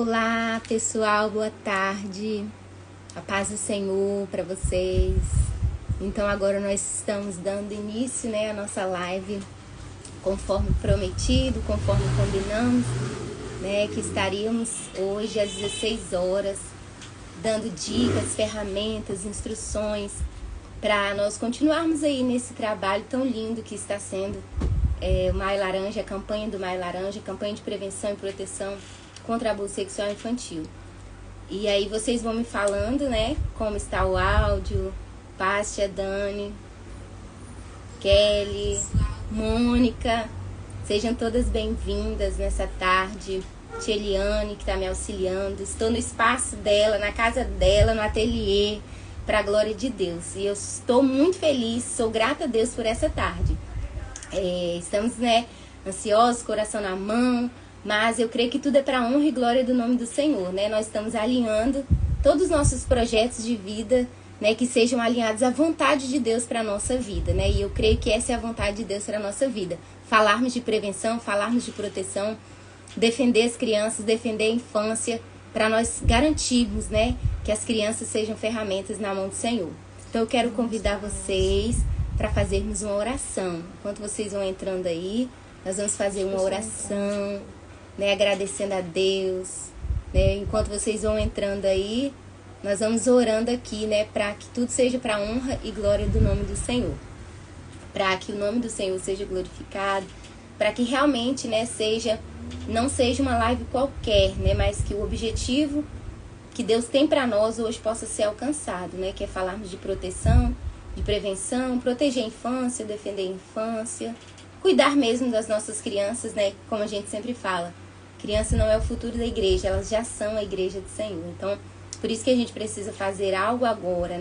Olá, pessoal, boa tarde. A paz do Senhor para vocês. Então agora nós estamos dando início, à nossa live, conforme prometido, conforme combinamos, que estaríamos hoje às 16 horas dando dicas, ferramentas, instruções para nós continuarmos aí nesse trabalho tão lindo que está sendo o Maio Laranja, a campanha do Maio Laranja, campanha de prevenção e proteção contra abuso sexual infantil. E aí vocês vão me falando, como está o áudio. Pástia, Dani, Kelly, Mônica, sejam todas bem-vindas nessa tarde. Tia Eliane, que está me auxiliando, estou no espaço dela, na casa dela, no ateliê, para a glória de Deus. E eu estou muito feliz, sou grata a Deus por essa tarde. Estamos, ansiosos, coração na mão, mas eu creio que tudo é para a honra e glória do nome do Senhor, Nós estamos alinhando todos os nossos projetos de vida, que sejam alinhados à vontade de Deus para a nossa vida, E eu creio que essa é a vontade de Deus para a nossa vida. Falarmos de prevenção, falarmos de proteção, defender as crianças, defender a infância, para nós garantirmos, que as crianças sejam ferramentas na mão do Senhor. Então eu quero convidar vocês para fazermos uma oração. Enquanto vocês vão entrando aí, nós vamos fazer uma oração, agradecendo a Deus, Enquanto vocês vão entrando aí, nós vamos orando aqui, para que tudo seja para a honra e glória do nome do Senhor. Para que o nome do Senhor seja glorificado, para que realmente, não seja uma live qualquer, mas que o objetivo que Deus tem para nós hoje possa ser alcançado, que é falarmos de proteção, de prevenção, proteger a infância, defender a infância, cuidar mesmo das nossas crianças, como a gente sempre fala. Criança não é o futuro da igreja, elas já são a igreja do Senhor. Então, por isso que a gente precisa fazer algo agora,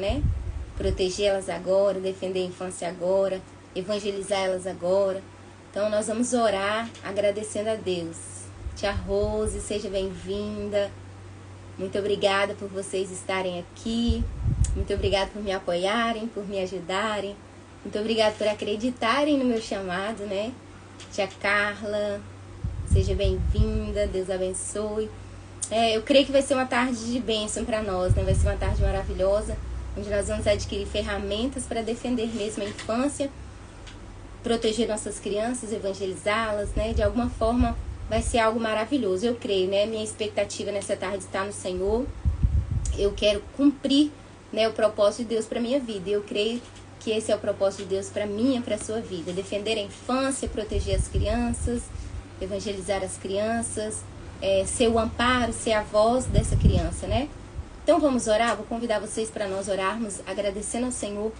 Proteger elas agora, defender a infância agora, evangelizar elas agora. Então, nós vamos orar agradecendo a Deus. Tia Rose, seja bem-vinda. Muito obrigada por vocês estarem aqui. Muito obrigada por me apoiarem, por me ajudarem. Muito obrigada por acreditarem no meu chamado, Tia Carla, seja bem-vinda. Deus abençoe. Eu creio que vai ser uma tarde de bênção para nós, Vai ser uma tarde maravilhosa, onde nós vamos adquirir ferramentas para defender mesmo a infância, proteger nossas crianças, evangelizá-las, De alguma forma vai ser algo maravilhoso, eu creio, Minha expectativa nessa tarde está no Senhor. Eu quero cumprir, o propósito de Deus para minha vida. Eu creio que esse é o propósito de Deus para minha, para a sua vida. Defender a infância, proteger as crianças, evangelizar as crianças, ser o amparo, ser a voz dessa criança, Então vamos orar, vou convidar vocês para nós orarmos, agradecendo ao Senhor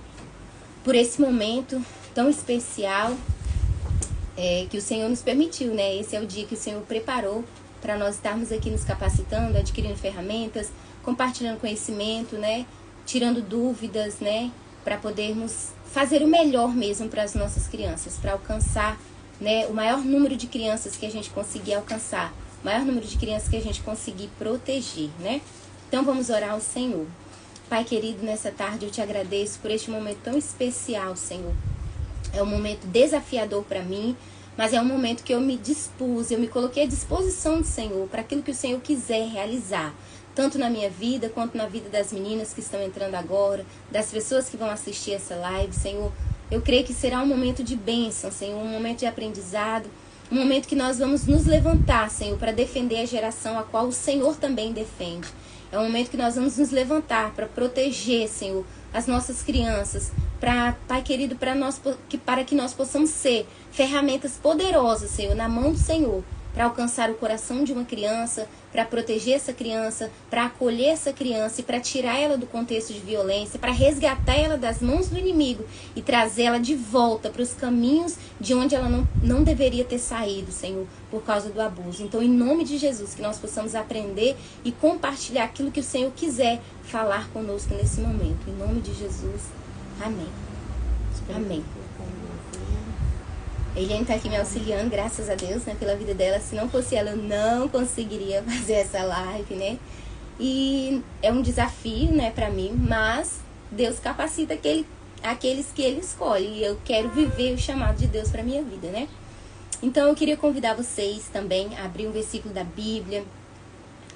por esse momento tão especial que o Senhor nos permitiu, Esse é o dia que o Senhor preparou para nós estarmos aqui nos capacitando, adquirindo ferramentas, compartilhando conhecimento, tirando dúvidas, para podermos fazer o melhor mesmo para as nossas crianças, para alcançar, o maior número de crianças que a gente conseguir alcançar, o maior número de crianças que a gente conseguir proteger, Então vamos orar ao Senhor. Pai querido, nessa tarde eu te agradeço por este momento tão especial, Senhor. É um momento desafiador para mim, mas é um momento que eu me dispus, eu me coloquei à disposição do Senhor para aquilo que o Senhor quiser realizar, tanto na minha vida quanto na vida das meninas que estão entrando agora, das pessoas que vão assistir essa live, Senhor. Eu creio que será um momento de bênção, Senhor, um momento de aprendizado, um momento que nós vamos nos levantar, Senhor, para defender a geração a qual o Senhor também defende. É um momento que nós vamos nos levantar para proteger, Senhor, as nossas crianças, Pai querido, para que nós possamos ser ferramentas poderosas, Senhor, na mão do Senhor, para alcançar o coração de uma criança, para proteger essa criança, para acolher essa criança e para tirar ela do contexto de violência, para resgatar ela das mãos do inimigo e trazê-la de volta para os caminhos de onde ela não deveria ter saído, Senhor, por causa do abuso. Então, em nome de Jesus, que nós possamos aprender e compartilhar aquilo que o Senhor quiser falar conosco nesse momento. Em nome de Jesus, amém. Amém. Eliane está aqui me auxiliando, graças a Deus, pela vida dela. Se não fosse ela, eu não conseguiria fazer essa live, E é um desafio, para mim, mas Deus capacita aqueles que Ele escolhe. E eu quero viver o chamado de Deus para minha vida, Então eu queria convidar vocês também a abrir um versículo da Bíblia,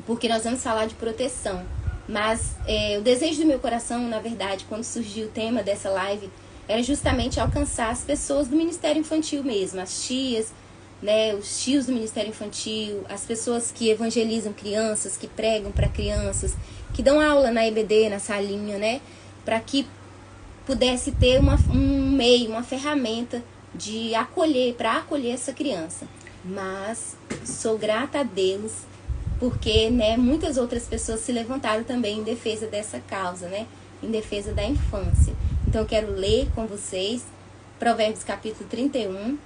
porque nós vamos falar de proteção. Mas o desejo do meu coração, na verdade, quando surgiu o tema dessa live, era justamente alcançar as pessoas do Ministério Infantil mesmo, as tias, né, os tios do Ministério Infantil, as pessoas que evangelizam crianças, que pregam para crianças, que dão aula na EBD, na salinha, né, para que pudesse ter um meio, uma ferramenta de acolher, para acolher essa criança. Mas sou grata a Deus, porque, né, muitas outras pessoas se levantaram também em defesa dessa causa, né, em defesa da infância. Então eu quero ler com vocês Provérbios capítulo 31,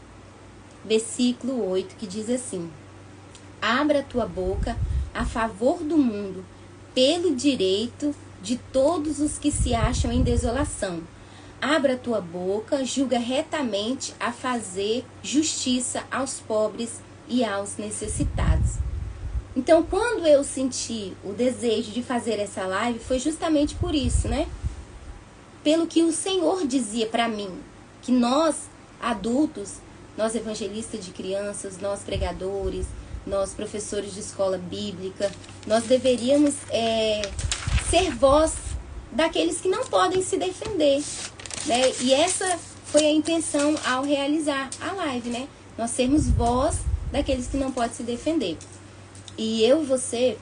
versículo 8, que diz assim: abra a tua boca a favor do mundo, pelo direito de todos os que se acham em desolação. Abra a tua boca, julga retamente a fazer justiça aos pobres e aos necessitados. Então, quando eu senti o desejo de fazer essa live, foi justamente por isso, né? Pelo que o Senhor dizia para mim, que nós, adultos, nós evangelistas de crianças, nós pregadores, nós professores de escola bíblica, nós deveríamos ser voz daqueles que não podem se defender, né? E essa foi a intenção ao realizar a live, né? Nós sermos voz daqueles que não podem se defender. E eu e você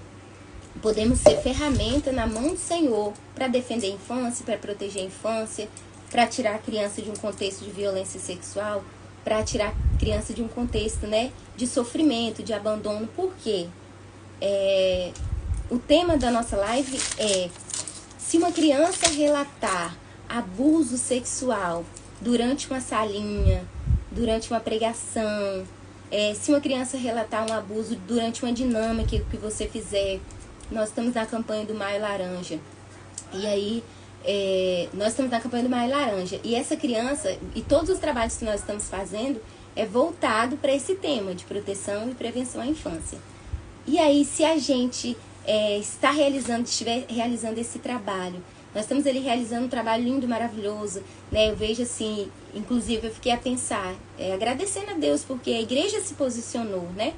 podemos ser ferramenta na mão do Senhor para defender a infância, para proteger a infância, para tirar a criança de um contexto de violência sexual, para tirar a criança de um contexto, né, de sofrimento, de abandono. Por quê? O tema da nossa live é: se uma criança relatar abuso sexual durante uma salinha, durante uma pregação, se uma criança relatar um abuso durante uma dinâmica que você fizer, nós estamos na campanha do Maio Laranja. E aí, nós estamos na campanha do Maio Laranja. E essa criança, e todos os trabalhos que nós estamos fazendo, é voltado para esse tema de proteção e prevenção à infância. E aí, se a gente estiver realizando esse trabalho, nós estamos ali realizando um trabalho lindo, maravilhoso, né? Eu vejo assim, inclusive eu fiquei a pensar, agradecendo a Deus, porque a igreja se posicionou, né?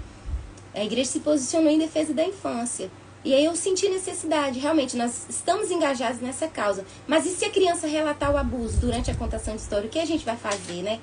A igreja se posicionou em defesa da infância. E aí eu senti necessidade, realmente, nós estamos engajados nessa causa. Mas e se a criança relatar o abuso durante a contação de história, o que a gente vai fazer, né?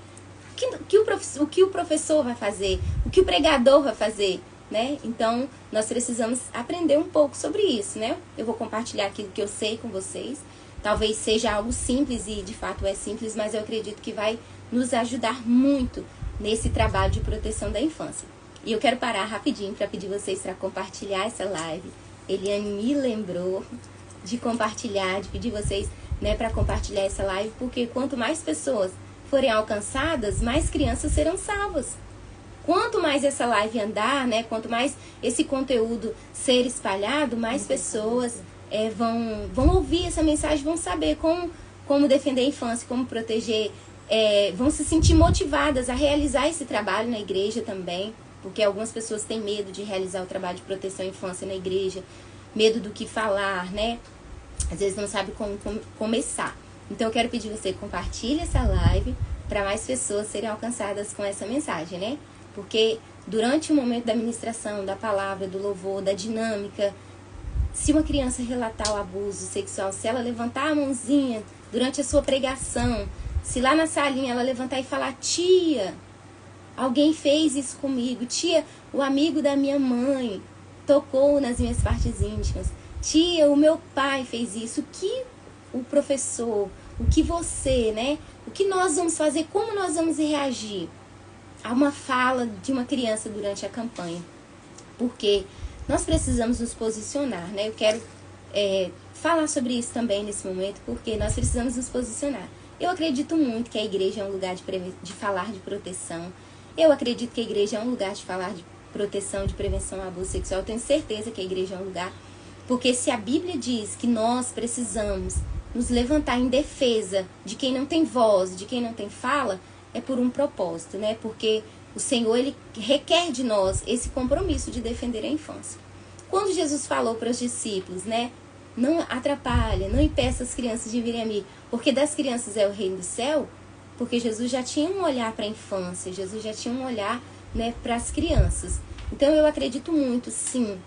O que o professor vai fazer? O que o pregador vai fazer? Né? Então, nós precisamos aprender um pouco sobre isso, né? Eu vou compartilhar aquilo que eu sei com vocês. Talvez seja algo simples e, de fato, é simples, mas eu acredito que vai nos ajudar muito nesse trabalho de proteção da infância. E eu quero parar rapidinho para pedir vocês para compartilhar essa live. Eliane me lembrou de compartilhar, de pedir vocês, né, para compartilhar essa live, porque quanto mais pessoas forem alcançadas, mais crianças serão salvas. Quanto mais essa live andar, né, quanto mais esse conteúdo ser espalhado, mais pessoas vão ouvir essa mensagem, vão saber como defender a infância, como proteger, vão se sentir motivadas a realizar esse trabalho na igreja também, porque algumas pessoas têm medo de realizar o trabalho de proteção à infância na igreja, medo do que falar, né? Às vezes não sabe como começar. Então eu quero pedir você, compartilhe essa live para mais pessoas serem alcançadas com essa mensagem, né? Porque durante o momento da ministração, da palavra, do louvor, da dinâmica, se uma criança relatar o abuso sexual, se ela levantar a mãozinha durante a sua pregação, se lá na salinha ela levantar e falar: tia, alguém fez isso comigo, tia, o amigo da minha mãe tocou nas minhas partes íntimas, tia, o meu pai fez isso, o que o professor, o que você, né, o que nós vamos fazer, como nós vamos reagir a uma fala de uma criança durante a campanha? Porque nós precisamos nos posicionar, né? Eu quero falar sobre isso também nesse momento, porque nós precisamos nos posicionar. Eu acredito muito que a igreja é um lugar de falar de proteção. Eu acredito que a igreja é um lugar de falar de proteção, de prevenção ao abuso sexual. Eu tenho certeza que a igreja é um lugar, porque se a Bíblia diz que nós precisamos nos levantar em defesa de quem não tem voz, de quem não tem fala, é por um propósito, né? Porque o Senhor, Ele requer de nós esse compromisso de defender a infância. Quando Jesus falou para os discípulos, né? Não atrapalhe, não impeça as crianças de virem a mim, porque das crianças é o reino do céu, porque Jesus já tinha um olhar para a infância, Jesus já tinha um olhar, né, para as crianças. Então eu acredito muito, sim,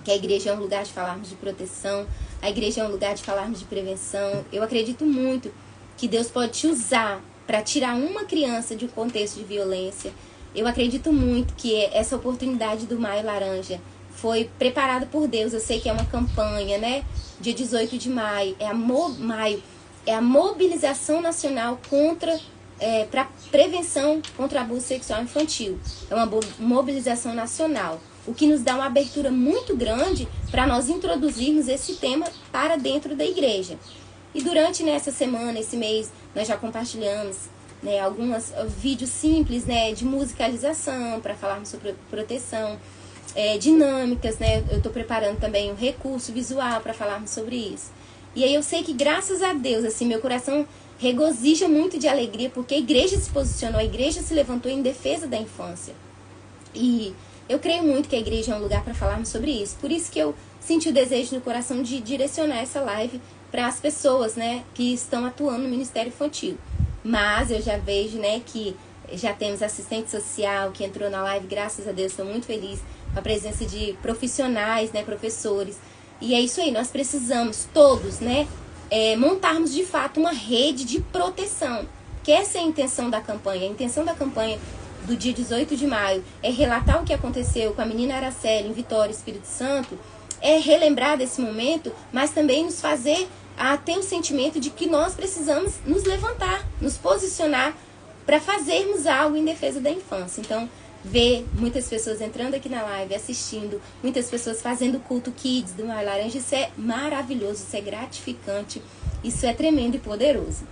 que a igreja é um lugar de falarmos de proteção, a igreja é um lugar de falarmos de prevenção. Eu acredito muito que Deus pode te usar para tirar uma criança de um contexto de violência. Eu acredito muito que essa oportunidade do Maio Laranja foi preparada por Deus. Eu sei que é uma campanha, né? Dia 18 de maio, maio é a mobilização nacional para prevenção contra o abuso sexual infantil. É uma mobilização nacional, o que nos dá uma abertura muito grande para nós introduzirmos esse tema para dentro da igreja. E durante essa semana, esse mês, nós já compartilhamos, né, alguns vídeos simples, né, de musicalização para falarmos sobre proteção, dinâmicas, né? Eu estou preparando também um recurso visual para falarmos sobre isso. E aí eu sei que, graças a Deus, assim, meu coração regozija muito de alegria, porque a igreja se posicionou, a igreja se levantou em defesa da infância. E eu creio muito que a igreja é um lugar para falarmos sobre isso. Por isso que eu senti o desejo no coração de direcionar essa live para as pessoas, né, que estão atuando no Ministério Infantil. Mas eu já vejo, né, que já temos assistente social que entrou na live, graças a Deus, estou muito feliz com a presença de profissionais, né, professores. E é isso aí, nós precisamos todos, né, montarmos de fato uma rede de proteção, que essa é a intenção da campanha. A intenção da campanha do dia 18 de maio é relatar o que aconteceu com a menina Araceli em Vitória, Espírito Santo, é relembrar desse momento, mas também nos fazer ter o sentimento de que nós precisamos nos levantar, nos posicionar para fazermos algo em defesa da infância. Então, ver muitas pessoas entrando aqui na live, assistindo, muitas pessoas fazendo culto Kids do Maio Laranja, isso é maravilhoso, isso é gratificante, isso é tremendo e poderoso.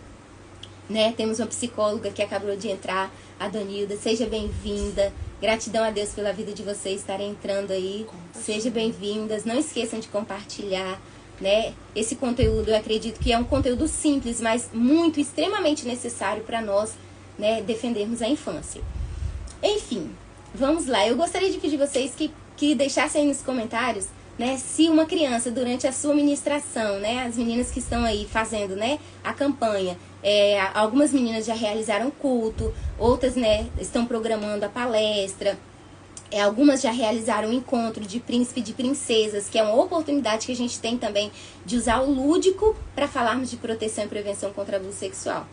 Né? Temos uma psicóloga que acabou de entrar, a Donilda, seja bem-vinda. Gratidão a Deus pela vida de vocês estarem entrando aí. Sejam bem-vindas. Não esqueçam de compartilhar, né? Esse conteúdo, eu acredito que é um conteúdo simples, mas muito, extremamente necessário para nós, né, defendermos a infância. Enfim, vamos lá. Eu gostaria de pedir vocês que deixassem aí nos comentários, né, se uma criança, durante a sua ministração, né, as meninas que estão aí fazendo, né, a campanha, algumas meninas já realizaram culto, outras, né, estão programando a palestra, algumas já realizaram um encontro de príncipe e de princesas, que é uma oportunidade que a gente tem também de usar o lúdico para falarmos de proteção e prevenção contra abuso sexual.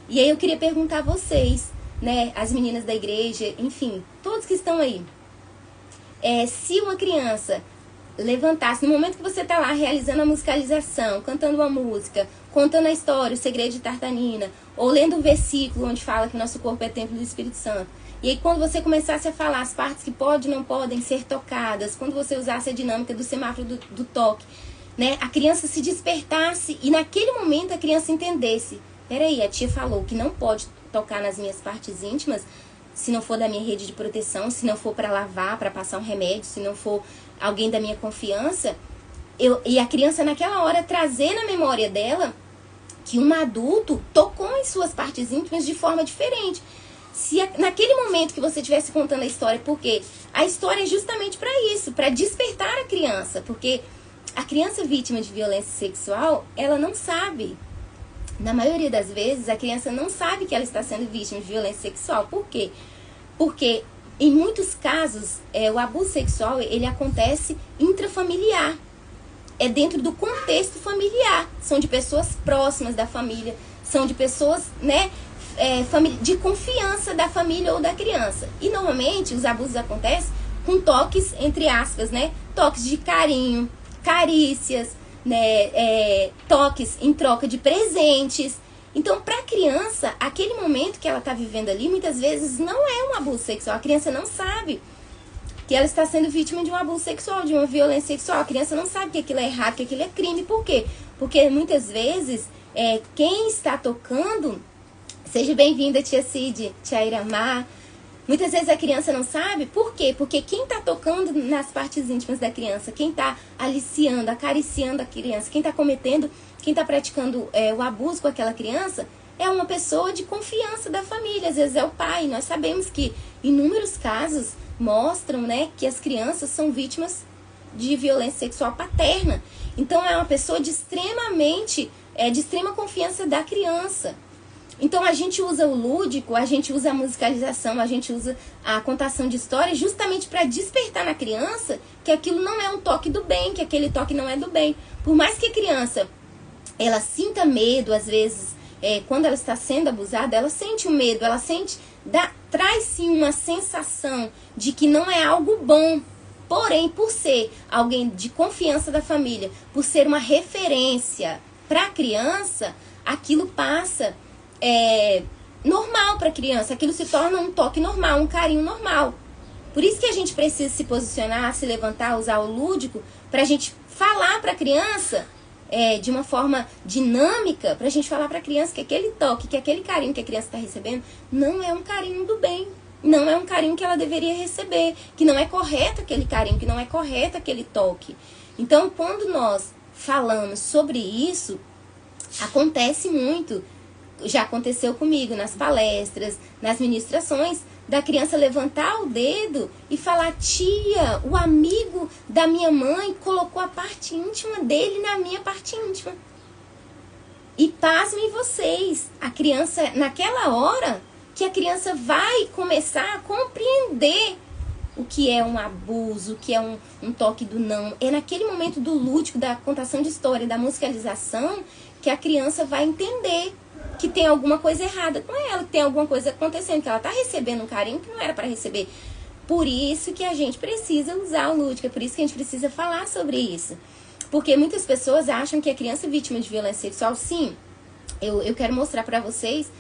E aí eu queria perguntar a vocês, né, as meninas da igreja, enfim, todos que estão aí, se uma criança levantasse, no momento que você está lá realizando a musicalização, cantando uma música, contando a história, o segredo de Tartanina, ou lendo um versículo onde fala que nosso corpo é templo do Espírito Santo, e aí quando você começasse a falar as partes que podem e não podem ser tocadas, quando você usasse a dinâmica do semáforo do toque, né, a criança se despertasse e naquele momento a criança entendesse, peraí, a tia falou que não pode tocar nas minhas partes íntimas, se não for da minha rede de proteção, se não for para lavar, para passar um remédio, se não for alguém da minha confiança, e a criança naquela hora trazer na memória dela que um adulto tocou em suas partes íntimas de forma diferente. Se naquele momento que você estivesse contando a história, porque a história é justamente para isso, para despertar a criança, porque a criança vítima de violência sexual, ela não sabe. Na maioria das vezes, a criança não sabe que ela está sendo vítima de violência sexual. Por quê? Porque, em muitos casos, o abuso sexual, ele acontece intrafamiliar. É dentro do contexto familiar. São de pessoas próximas da família, são de pessoas, né, de confiança da família ou da criança. E, normalmente, os abusos acontecem com toques, entre aspas, né, toques de carinho, carícias, né, toques em troca de presentes. Então, para a criança, aquele momento que ela está vivendo ali, muitas vezes não é um abuso sexual. A criança não sabe que ela está sendo vítima de um abuso sexual, de uma violência sexual. A criança não sabe que aquilo é errado, que aquilo é crime. Por quê? Porque muitas vezes, quem está tocando, seja bem-vinda, tia Cid, tia Iramar, muitas vezes a criança não sabe. Por quê? Porque quem está tocando nas partes íntimas da criança, quem está aliciando, acariciando a criança, quem está cometendo, quem está praticando o abuso com aquela criança, é uma pessoa de confiança da família. Às vezes é o pai. Nós sabemos que inúmeros casos mostram, né, que as crianças são vítimas de violência sexual paterna. Então é uma pessoa de extrema confiança da criança. Então a gente usa o lúdico, a gente usa a musicalização, a gente usa a contação de histórias justamente para despertar na criança que aquilo não é um toque do bem, que aquele toque não é do bem. Por mais que a criança ela sinta medo, às vezes, quando ela está sendo abusada, ela sente o medo, ela sente, traz sim uma sensação de que não é algo bom. Porém, por ser alguém de confiança da família, por ser uma referência para a criança, aquilo passa normal para a criança, aquilo se torna um toque normal, um carinho normal. Por isso que a gente precisa se posicionar, se levantar, usar o lúdico, para a gente falar para a criança de uma forma dinâmica, para a gente falar para a criança que aquele toque, que aquele carinho que a criança está recebendo, não é um carinho do bem, não é um carinho que ela deveria receber, que não é correto aquele carinho, que não é correto aquele toque. Então, quando nós falamos sobre isso, acontece muito. Já aconteceu comigo nas palestras, nas ministrações, da criança levantar o dedo e falar: tia, o amigo da minha mãe colocou a parte íntima dele na minha parte íntima. E pasmem vocês, a criança, naquela hora que a criança vai começar a compreender o que é um abuso, o que é um toque do não. É naquele momento do lúdico, da contação de história, da musicalização, que a criança vai entender que tem alguma coisa errada com ela, que tem alguma coisa acontecendo, que ela está recebendo um carinho que não era para receber. Por isso que a gente precisa usar o lúdico, é por isso que a gente precisa falar sobre isso. Porque muitas pessoas acham que a criança vítima de violência sexual, sim, eu quero mostrar para vocês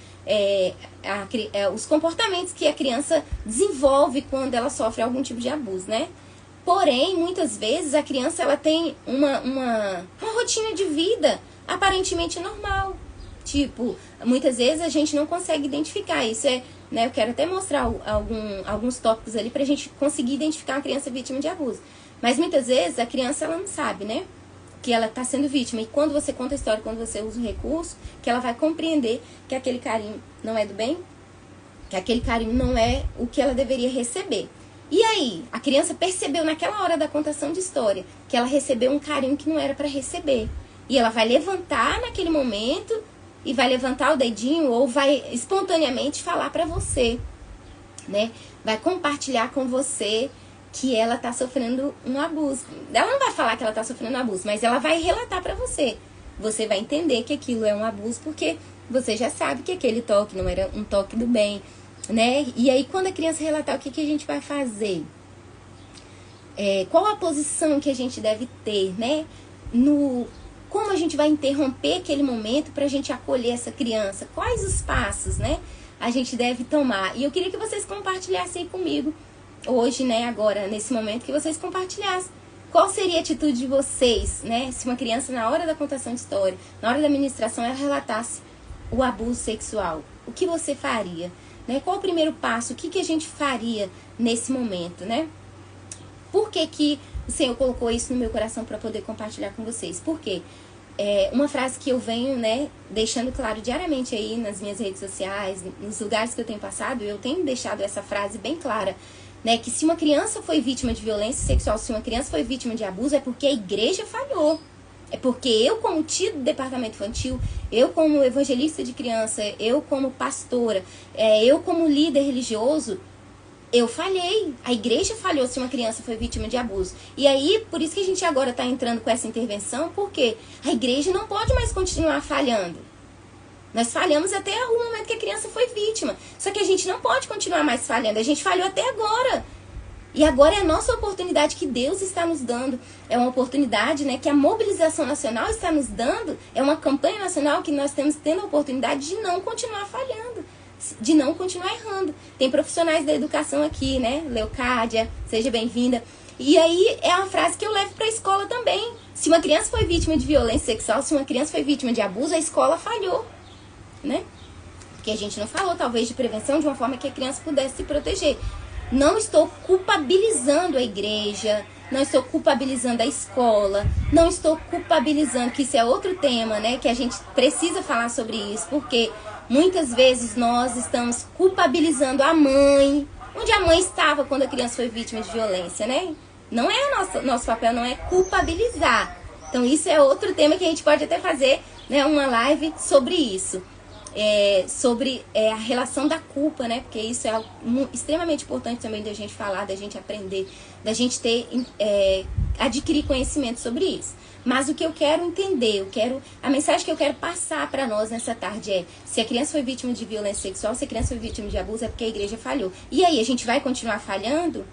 os comportamentos que a criança desenvolve quando ela sofre algum tipo de abuso, né? Porém, muitas vezes a criança ela tem uma rotina de vida aparentemente normal. Tipo, muitas vezes a gente não consegue identificar. Isso né, eu quero até mostrar alguns tópicos ali pra gente conseguir identificar uma criança vítima de abuso. Mas muitas vezes a criança ela não sabe, né? Que ela está sendo vítima. E quando você conta a história, quando você usa o recurso, que ela vai compreender que aquele carinho não é do bem, que aquele carinho não é o que ela deveria receber. E aí, a criança percebeu naquela hora da contação de história que ela recebeu um carinho que não era para receber. E ela vai levantar naquele momento e vai levantar o dedinho ou vai espontaneamente falar para você, né? Vai compartilhar com você que ela tá sofrendo um abuso. Ela não vai falar que ela tá sofrendo um abuso, mas ela vai relatar para você. Você vai entender que aquilo é um abuso porque você já sabe que aquele toque não era um toque do bem, né? E aí quando a criança relatar, o que a gente vai fazer? Qual a posição que a gente deve ter, né? Como a gente vai interromper aquele momento para a gente acolher essa criança? Quais os passos, né, a gente deve tomar? E eu queria que vocês compartilhassem aí comigo hoje, né, agora, nesse momento, que vocês compartilhassem. Qual seria a atitude de vocês, né, se uma criança, na hora da contação de história, na hora da ministração, ela relatasse o abuso sexual? O que você faria? Né? Qual o primeiro passo? O que a gente faria nesse momento, né? Por que o Senhor colocou isso no meu coração para poder compartilhar com vocês? Por quê? Uma frase que eu venho, né, deixando claro diariamente aí nas minhas redes sociais, nos lugares que eu tenho passado, eu tenho deixado essa frase bem clara, né, que se uma criança foi vítima de violência sexual, se uma criança foi vítima de abuso, é porque a igreja falhou. É porque eu, como tia do departamento infantil, eu como evangelista de criança, eu como pastora, eu como líder religioso, eu falhei. A igreja falhou se uma criança foi vítima de abuso. E aí, por isso que a gente agora está entrando com essa intervenção, porque a igreja não pode mais continuar falhando. Nós falhamos até o momento que a criança foi vítima. Só que a gente não pode continuar mais falhando. A gente falhou até agora. E agora é a nossa oportunidade que Deus está nos dando. É uma oportunidade, né, que a mobilização nacional está nos dando. É uma campanha nacional que nós temos tendo a oportunidade de não continuar falhando, de não continuar errando. Tem profissionais da educação aqui, né? Leocádia, seja bem-vinda. E aí é uma frase que eu levo para a escola também. Se uma criança foi vítima de violência sexual, se uma criança foi vítima de abuso, a escola falhou, né? Porque a gente não falou, talvez, de prevenção de uma forma que a criança pudesse se proteger. Não estou culpabilizando a igreja, não estou culpabilizando a escola, não estou culpabilizando, que isso é outro tema, né? Que a gente precisa falar sobre isso, porque muitas vezes nós estamos culpabilizando a mãe, onde a mãe estava quando a criança foi vítima de violência, né? Não é nosso papel, não é culpabilizar. Então isso é outro tema que a gente pode até fazer, né, uma live sobre isso. sobre a relação da culpa, né? Porque isso é algo extremamente importante também da gente falar, da gente aprender, da gente adquirir conhecimento sobre isso. Mas o que eu quero entender, a mensagem que eu quero passar para nós nessa tarde é: se a criança foi vítima de violência sexual, se a criança foi vítima de abuso, é porque a igreja falhou. E aí, a gente vai continuar falhando?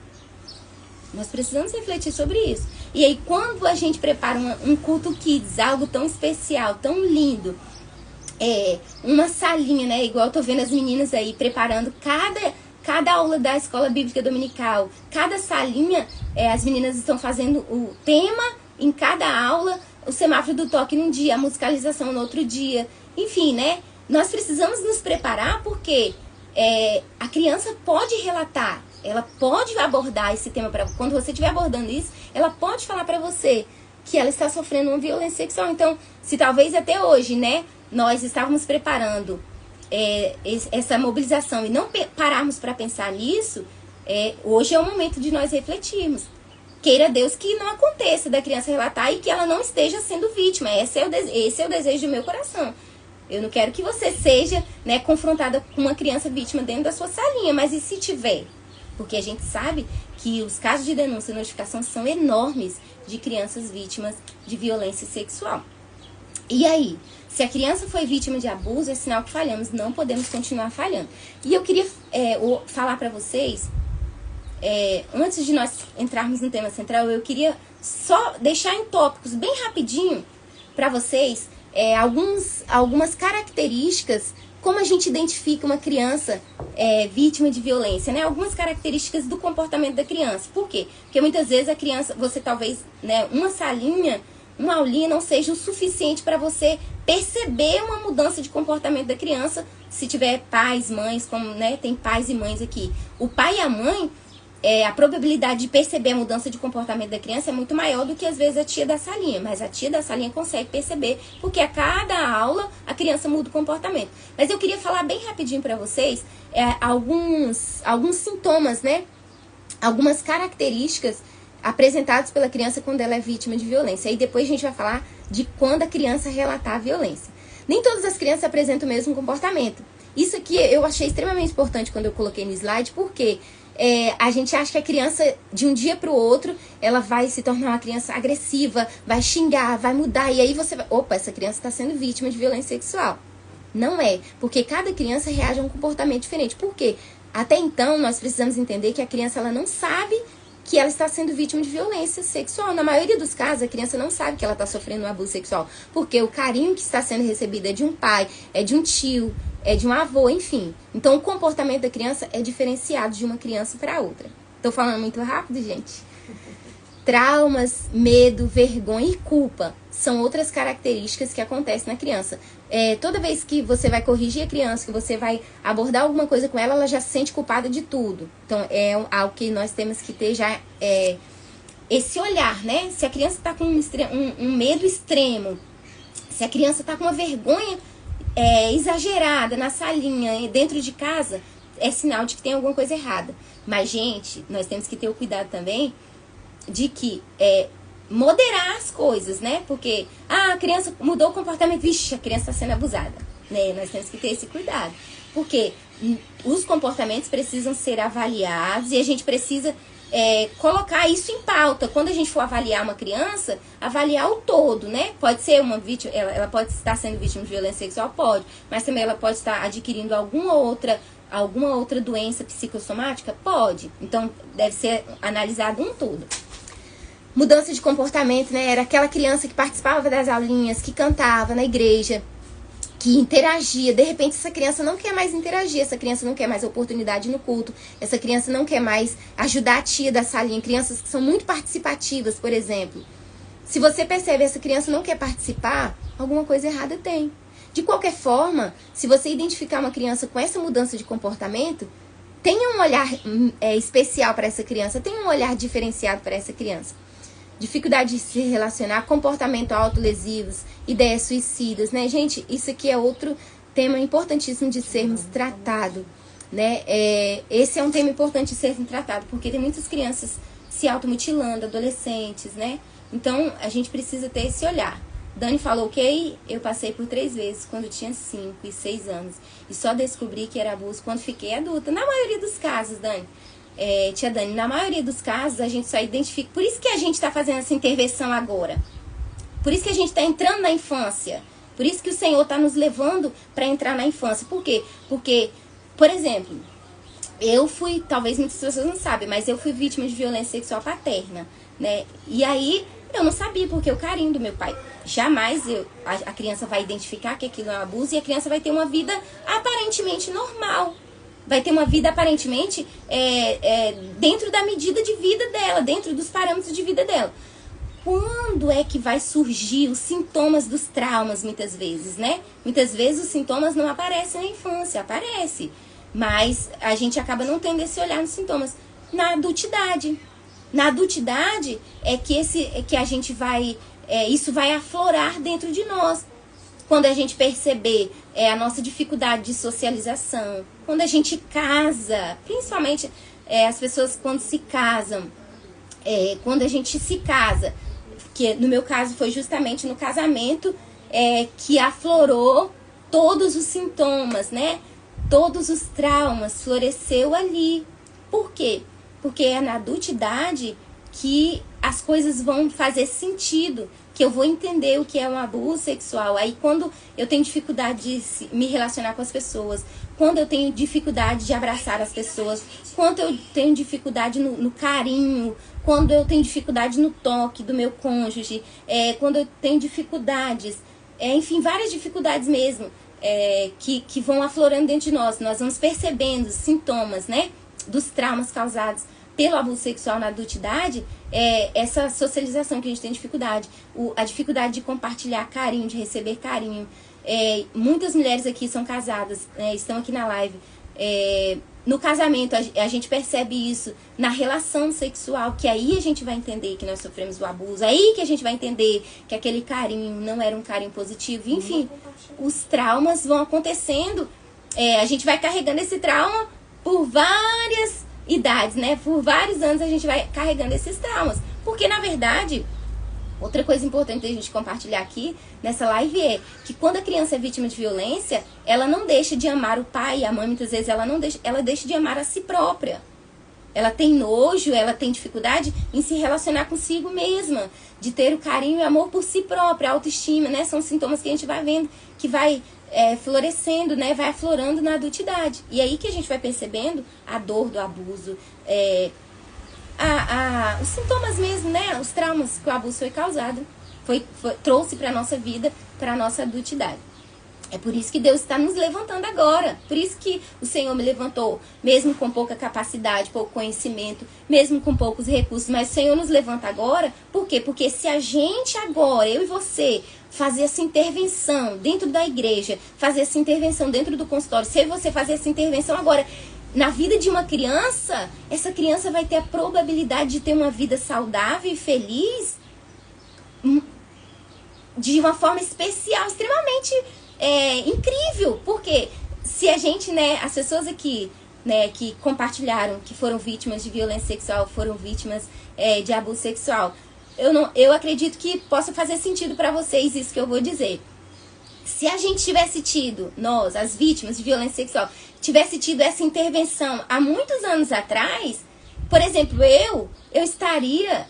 Nós precisamos refletir sobre isso. E aí, quando a gente prepara um culto kids, algo tão especial, tão lindo, uma salinha, né? Igual eu tô vendo as meninas aí preparando cada aula da escola bíblica dominical, cada salinha, as meninas estão fazendo o tema em cada aula, o semáforo do toque num dia, a musicalização no outro dia, enfim, né? Nós precisamos nos preparar porque a criança pode relatar, ela pode abordar esse tema quando você estiver abordando isso, ela pode falar para você que ela está sofrendo uma violência sexual. Então, se talvez até hoje, né, nós estávamos preparando essa mobilização e não pararmos para pensar nisso, hoje é o momento de nós refletirmos. Queira Deus que não aconteça da criança relatar e que ela não esteja sendo vítima. Esse é o desejo do meu coração. Eu não quero que você seja, né, confrontada com uma criança vítima dentro da sua salinha, mas e se tiver? Porque a gente sabe que os casos de denúncia e notificação são enormes de crianças vítimas de violência sexual. E aí, se a criança foi vítima de abuso, é sinal que falhamos, não podemos continuar falhando. E eu queria falar para vocês, antes de nós entrarmos no tema central, eu queria só deixar em tópicos bem rapidinho para vocês algumas características, como a gente identifica uma criança vítima de violência, né? Algumas características do comportamento da criança. Por quê? Porque muitas vezes a criança, você talvez, né, uma salinha, uma aulinha não seja o suficiente para você perceber uma mudança de comportamento da criança, se tiver pais, mães, como, né, tem pais e mães aqui. O pai e a mãe, a probabilidade de perceber a mudança de comportamento da criança é muito maior do que às vezes a tia da salinha, mas a tia da salinha consegue perceber, porque a cada aula a criança muda o comportamento. Mas eu queria falar bem rapidinho para vocês alguns sintomas, né? Algumas características apresentadas pela criança quando ela é vítima de violência. Aí depois a gente vai falar de quando a criança relatar a violência. Nem todas as crianças apresentam o mesmo comportamento. Isso aqui eu achei extremamente importante quando eu coloquei no slide, porque a gente acha que a criança, de um dia para o outro, ela vai se tornar uma criança agressiva, vai xingar, vai mudar, e aí você vai... Opa, essa criança está sendo vítima de violência sexual. Não é, porque cada criança reage a um comportamento diferente. Por quê? Até então, nós precisamos entender que a criança ela não sabe que ela está sendo vítima de violência sexual. Na maioria dos casos, a criança não sabe que ela está sofrendo um abuso sexual, porque o carinho que está sendo recebido é de um pai, é de um tio, é de um avô, enfim. Então, o comportamento da criança é diferenciado de uma criança para outra. Estou falando muito rápido, gente? Traumas, medo, vergonha e culpa são outras características que acontecem na criança. Toda vez que você vai corrigir a criança, que você vai abordar alguma coisa com ela, ela já se sente culpada de tudo. Então, é algo que nós temos que ter já esse olhar, né? Se a criança está com um medo extremo, se a criança está com uma vergonha exagerada na salinha, dentro de casa, é sinal de que tem alguma coisa errada. Mas, gente, nós temos que ter o cuidado também de que moderar as coisas, né? Porque a criança mudou o comportamento, vixe, a criança está sendo abusada, né? Nós temos que ter esse cuidado, porque os comportamentos precisam ser avaliados e a gente precisa colocar isso em pauta. Quando a gente for avaliar uma criança, avaliar o todo, né? Pode ser uma vítima, ela pode estar sendo vítima de violência sexual, pode, mas também ela pode estar adquirindo alguma outra doença psicossomática, pode. Então, deve ser analisado um todo. Mudança de comportamento, né? Era aquela criança que participava das aulinhas, que cantava na igreja, que interagia. De repente, essa criança não quer mais interagir, essa criança não quer mais oportunidade no culto, essa criança não quer mais ajudar a tia da salinha. Crianças que são muito participativas, por exemplo. Se você percebe essa criança não quer participar, alguma coisa errada tem. De qualquer forma, se você identificar uma criança com essa mudança de comportamento, tenha um olhar especial para essa criança, tenha um olhar diferenciado para essa criança. Dificuldade de se relacionar, comportamento autolesivos, ideias suicidas, né? Gente, isso aqui é outro tema importantíssimo de sermos tratado, né? Esse é um tema importante de ser tratado, porque tem muitas crianças se automutilando, adolescentes, né? Então, a gente precisa ter esse olhar. Dani falou que eu passei por 3 vezes quando tinha 5 e 6 anos. E só descobri que era abuso quando fiquei adulta. Na maioria dos casos, Dani. Tia Dani, na maioria dos casos a gente só identifica. Por isso que a gente está fazendo essa intervenção agora. Por isso que a gente está entrando na infância. Por isso que o Senhor está nos levando para entrar na infância. Por quê? Porque, por exemplo, eu fui, talvez muitas pessoas não sabem, mas eu fui vítima de violência sexual paterna, né? E aí eu não sabia porque o carinho do meu pai. Jamais a criança vai identificar que aquilo é um abuso e a criança vai ter uma vida aparentemente normal. Vai ter uma vida aparentemente dentro da medida de vida dela, dentro dos parâmetros de vida dela. Quando é que vai surgir os sintomas dos traumas, muitas vezes, né? Muitas vezes os sintomas não aparecem na infância, aparece. Mas a gente acaba não tendo esse olhar nos sintomas. Na adultidade. Na adultidade é que a gente vai... isso vai aflorar dentro de nós. Quando a gente perceber a nossa dificuldade de socialização. Quando a gente casa, principalmente as pessoas quando se casam. Quando a gente se casa, que no meu caso foi justamente no casamento que aflorou todos os sintomas, né? Todos os traumas, floresceu ali. Por quê? Porque é na adultidade que as coisas vão fazer sentido, que eu vou entender o que é um abuso sexual. Aí quando eu tenho dificuldade de me relacionar com as pessoas, quando eu tenho dificuldade de abraçar as pessoas, quando eu tenho dificuldade no carinho, quando eu tenho dificuldade no toque do meu cônjuge, quando eu tenho dificuldades, enfim, várias dificuldades mesmo, que vão aflorando dentro de nós. Nós vamos percebendo os sintomas, né, dos traumas causados pelo abuso sexual na adultidade, essa socialização que a gente tem dificuldade, a dificuldade de compartilhar carinho, de receber carinho. Muitas mulheres aqui são casadas, estão aqui na live. No casamento, a gente percebe isso na relação sexual, que aí a gente vai entender que nós sofremos o abuso, aí que a gente vai entender que aquele carinho não era um carinho positivo. Enfim, os traumas vão acontecendo, a gente vai carregando esse trauma por várias idades, né? Por vários anos a gente vai carregando esses traumas. Porque, na verdade, outra coisa importante da gente compartilhar aqui nessa live é que quando a criança é vítima de violência, ela não deixa de amar o pai e a mãe, muitas vezes ela deixa de amar a si própria. Ela tem nojo, ela tem dificuldade em se relacionar consigo mesma, de ter o carinho e amor por si própria, a autoestima, né? São sintomas que a gente vai vendo, que vai florescendo, né? Vai aflorando na adultidade. E aí que a gente vai percebendo a dor do abuso, os sintomas mesmo, né? Os traumas que o abuso foi causado, trouxe para a nossa vida, para a nossa adultidade. É por isso que Deus está nos levantando agora. Por isso que o Senhor me levantou, mesmo com pouca capacidade, pouco conhecimento, mesmo com poucos recursos. Mas o Senhor nos levanta agora, por quê? Porque se a gente agora, eu e você, fazer essa intervenção dentro da igreja, fazer essa intervenção dentro do consultório, se eu e você fazer essa intervenção agora na vida de uma criança, essa criança vai ter a probabilidade de ter uma vida saudável e feliz de uma forma especial, extremamente incrível. Porque se a gente, né, as pessoas aqui, né, que compartilharam que foram vítimas de violência sexual, foram vítimas de abuso sexual, eu acredito que possa fazer sentido para vocês isso que eu vou dizer. Se a gente tivesse tido, nós, as vítimas de violência sexual, tivesse tido essa intervenção há muitos anos atrás, por exemplo, eu estaria,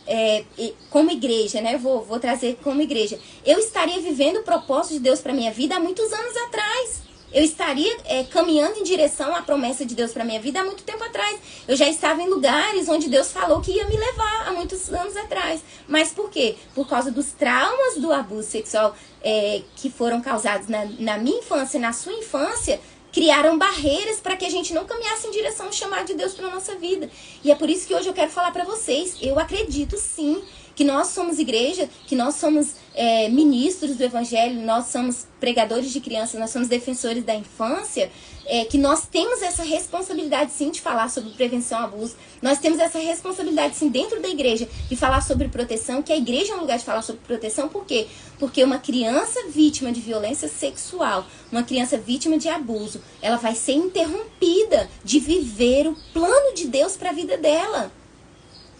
como igreja, né? Vou trazer como igreja. Eu estaria vivendo o propósito de Deus para minha vida há muitos anos atrás. Eu estaria caminhando em direção à promessa de Deus para minha vida há muito tempo atrás. Eu já estava em lugares onde Deus falou que ia me levar há muitos anos atrás. Mas por quê? Por causa dos traumas do abuso sexual que foram causados na minha infância, na sua infância, criaram barreiras para que a gente não caminhasse em direção ao chamado de Deus para a nossa vida. E é por isso que hoje eu quero falar para vocês. Eu acredito sim que nós somos igreja, que nós somos ministros do evangelho, nós somos pregadores de crianças, nós somos defensores da infância, que nós temos essa responsabilidade sim de falar sobre prevenção ao abuso. Nós temos essa responsabilidade sim dentro da igreja de falar sobre proteção, que a igreja é um lugar de falar sobre proteção. Por quê? Porque uma criança vítima de violência sexual, uma criança vítima de abuso, ela vai ser interrompida de viver o plano de Deus para a vida dela.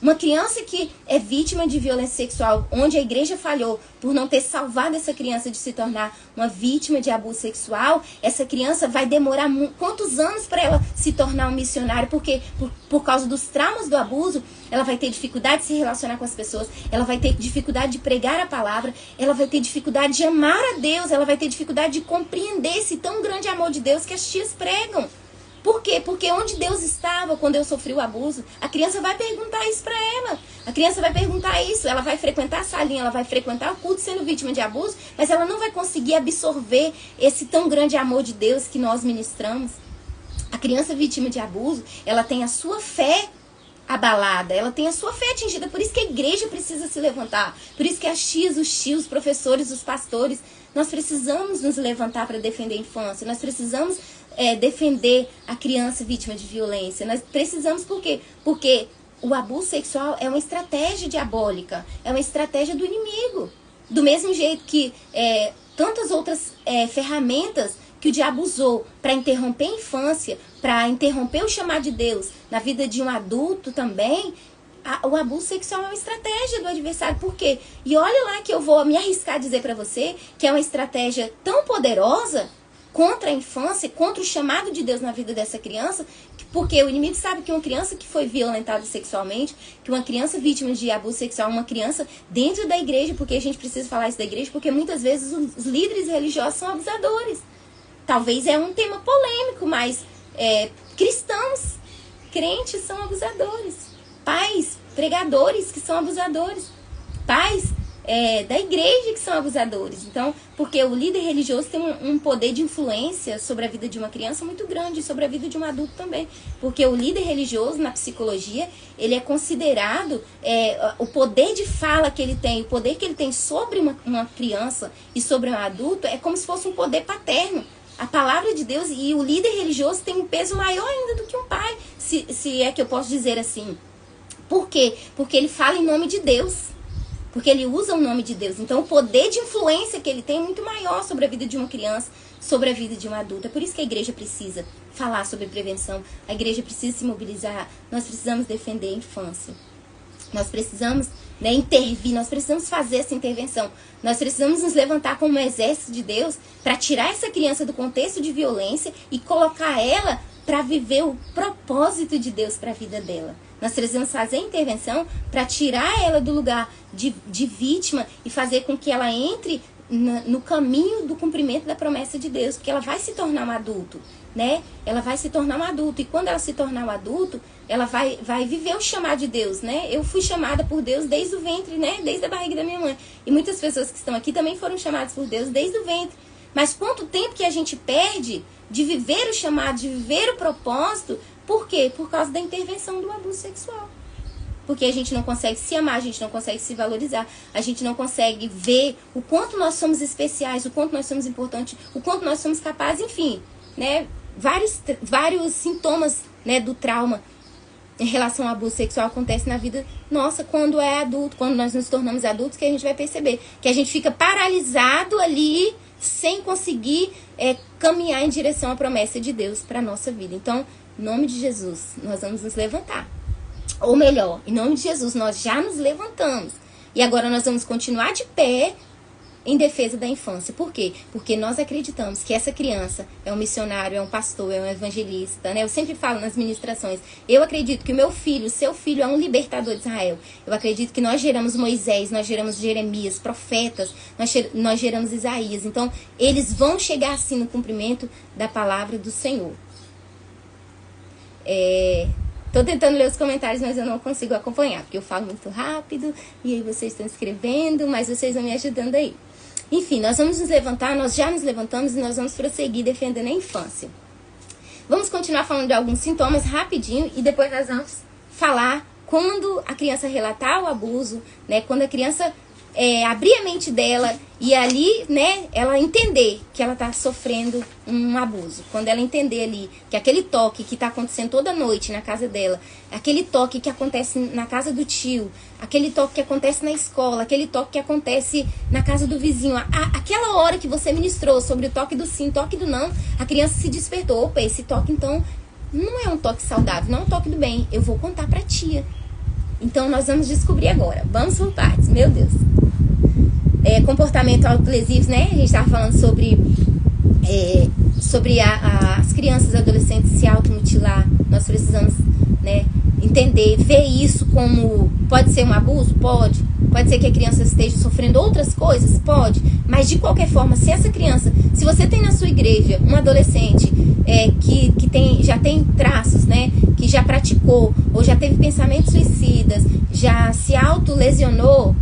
Uma criança que é vítima de violência sexual, onde a igreja falhou por não ter salvado essa criança de se tornar uma vítima de abuso sexual, essa criança vai demorar quantos anos para ela se tornar um missionário? Porque por causa dos traumas do abuso, ela vai ter dificuldade de se relacionar com as pessoas, ela vai ter dificuldade de pregar a palavra, ela vai ter dificuldade de amar a Deus, ela vai ter dificuldade de compreender esse tão grande amor de Deus que as tias pregam. Por quê? Porque onde Deus estava quando eu sofri o abuso, a criança vai perguntar isso para ela. A criança vai perguntar isso, ela vai frequentar a salinha, ela vai frequentar o culto sendo vítima de abuso, mas ela não vai conseguir absorver esse tão grande amor de Deus que nós ministramos. A criança vítima de abuso, ela tem a sua fé abalada, ela tem a sua fé atingida, por isso que a igreja precisa se levantar, por isso que as tias, os tios, os professores, os pastores, nós precisamos nos levantar para defender a infância, nós precisamos defender a criança vítima de violência. Nós precisamos, por quê? Porque o abuso sexual é uma estratégia diabólica, é uma estratégia do inimigo. Do mesmo jeito que tantas outras ferramentas que o diabo usou para interromper a infância, para interromper o chamado de Deus na vida de um adulto também, o abuso sexual é uma estratégia do adversário. Por quê? E olha lá que eu vou me arriscar a dizer para você que é uma estratégia tão poderosa contra a infância, contra o chamado de Deus na vida dessa criança, porque o inimigo sabe que uma criança que foi violentada sexualmente, que uma criança vítima de abuso sexual, uma criança dentro da igreja, porque a gente precisa falar isso da igreja, porque muitas vezes os líderes religiosos são abusadores. Talvez é um tema polêmico, mas cristãos, crentes são abusadores. Pais, pregadores que são abusadores. Pais da igreja que são abusadores. Então, porque o líder religioso tem um poder de influência sobre a vida de uma criança muito grande, e sobre a vida de um adulto também. Porque o líder religioso, na psicologia, ele é considerado, o poder de fala que ele tem, o poder que ele tem sobre uma criança e sobre um adulto, é como se fosse um poder paterno. A palavra de Deus, e o líder religioso tem um peso maior ainda do que um pai, se é que eu posso dizer assim. Por quê? Porque ele fala em nome de Deus. Porque ele usa o nome de Deus. Então o poder de influência que ele tem é muito maior sobre a vida de uma criança, sobre a vida de um adulto. É por isso que a igreja precisa falar sobre prevenção. A igreja precisa se mobilizar. Nós precisamos defender a infância. Nós precisamos intervir, nós precisamos fazer essa intervenção. Nós precisamos nos levantar como um exército de Deus para tirar essa criança do contexto de violência e colocar ela para viver o propósito de Deus para a vida dela. Nós precisamos fazer a intervenção para tirar ela do lugar de vítima e fazer com que ela entre no caminho do cumprimento da promessa de Deus, porque ela vai se tornar um adulto, né? Ela vai se tornar um adulto, e quando ela se tornar um adulto, ela vai viver o chamado de Deus, né? Eu fui chamada por Deus desde o ventre, né? Desde a barriga da minha mãe. E muitas pessoas que estão aqui também foram chamadas por Deus desde o ventre. Mas quanto tempo que a gente perde de viver o chamado, de viver o propósito? Por quê? Por causa da intervenção do abuso sexual. Porque a gente não consegue se amar, a gente não consegue se valorizar, a gente não consegue ver o quanto nós somos especiais, o quanto nós somos importantes, o quanto nós somos capazes, enfim, né? Vários sintomas, né, do trauma em relação ao abuso sexual acontecem na vida nossa quando é adulto, quando nós nos tornamos adultos, que a gente vai perceber que a gente fica paralisado ali, sem conseguir caminhar em direção à promessa de Deus para a nossa vida. Então, em nome de Jesus, nós vamos nos levantar. Ou melhor, em nome de Jesus, nós já nos levantamos. E agora nós vamos continuar de pé em defesa da infância. Por quê? Porque nós acreditamos que essa criança é um missionário, é um pastor, é um evangelista, né? Eu sempre falo nas ministrações, eu acredito que o meu filho, o seu filho é um libertador de Israel. Eu acredito que nós geramos Moisés, nós geramos Jeremias, profetas, nós geramos Isaías. Então, eles vão chegar assim no cumprimento da palavra do Senhor. Tô tentando ler os comentários, mas eu não consigo acompanhar, porque eu falo muito rápido, e aí vocês estão escrevendo, mas vocês vão me ajudando aí. Enfim, nós vamos nos levantar, nós já nos levantamos e nós vamos prosseguir defendendo a infância. Vamos continuar falando de alguns sintomas rapidinho e depois nós vamos falar quando a criança relatar o abuso, né? Quando a criança abrir a mente dela e ali, né, ela entender que ela está sofrendo um abuso. Quando ela entender ali que aquele toque que está acontecendo toda noite na casa dela, aquele toque que acontece na casa do tio, aquele toque que acontece na escola, aquele toque que acontece na casa do vizinho, aquela hora que você ministrou sobre o toque do sim, toque do não, a criança se despertou. Opa, esse toque então não é um toque saudável, não é um toque do bem. Eu vou contar pra tia. Então nós vamos descobrir agora. Vamos por partes, meu Deus. Comportamento autolesivo, né? A gente estava falando sobre as crianças e adolescentes se automutilar. Nós precisamos, né, entender, ver isso como pode ser um abuso? Pode. Pode ser que a criança esteja sofrendo outras coisas? Pode. Mas de qualquer forma, se essa criança, se você tem na sua igreja um adolescente que já tem traços, né, que já praticou ou já teve pensamentos suicidas, já se autolesionou,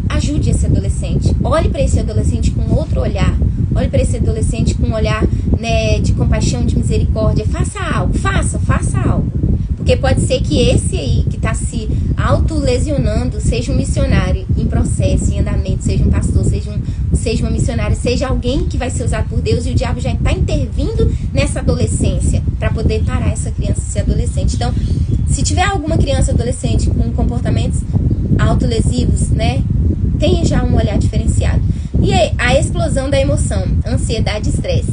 ajude esse adolescente. Olhe para esse adolescente com outro olhar. Olhe para esse adolescente com um olhar, né, de compaixão, de misericórdia. Faça algo, faça algo. Porque pode ser que esse aí que está se autolesionando seja um missionário em processo, em andamento, seja um pastor, seja uma missionária, seja alguém que vai ser usado por Deus, e o diabo já está intervindo nessa adolescência para poder parar essa criança de ser adolescente. Então, se tiver alguma criança adolescente com comportamentos autolesivos, né, tenha já um olhar diferenciado. E aí, a explosão da emoção, ansiedade e estresse.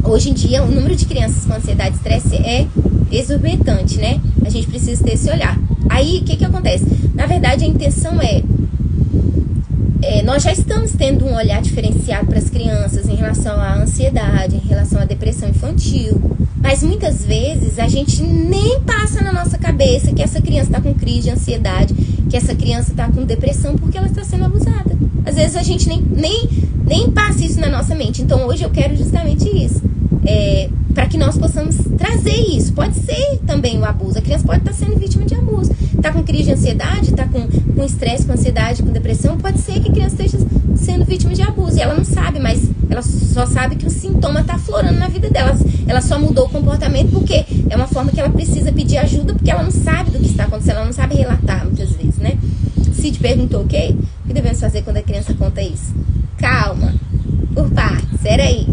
Hoje em dia, o número de crianças com ansiedade e estresse é exorbitante, né? A gente precisa ter esse olhar. Aí, o que acontece? Na verdade, a intenção nós já estamos tendo um olhar diferenciado para as crianças em relação à ansiedade, em relação à depressão infantil. Mas muitas vezes a gente nem passa na nossa cabeça que essa criança está com crise de ansiedade, que essa criança está com depressão porque ela está sendo abusada. Às vezes a gente nem passa isso na nossa mente. Então hoje eu quero justamente isso. Para que nós possamos trazer isso. Pode ser também o abuso. A criança pode estar sendo vítima de abuso. Está com crise de ansiedade, está com estresse, com ansiedade, com depressão. Pode ser que a criança esteja sendo vítima de abuso. E ela não sabe, mas ela só sabe que o sintoma está aflorando na vida dela. Ela só mudou o comportamento porque é uma forma que ela precisa pedir ajuda, porque ela não sabe do que está acontecendo. Ela não sabe relatar muitas vezes, né? Cid perguntou, o que devemos fazer quando a criança conta isso? Calma, por partes, peraí.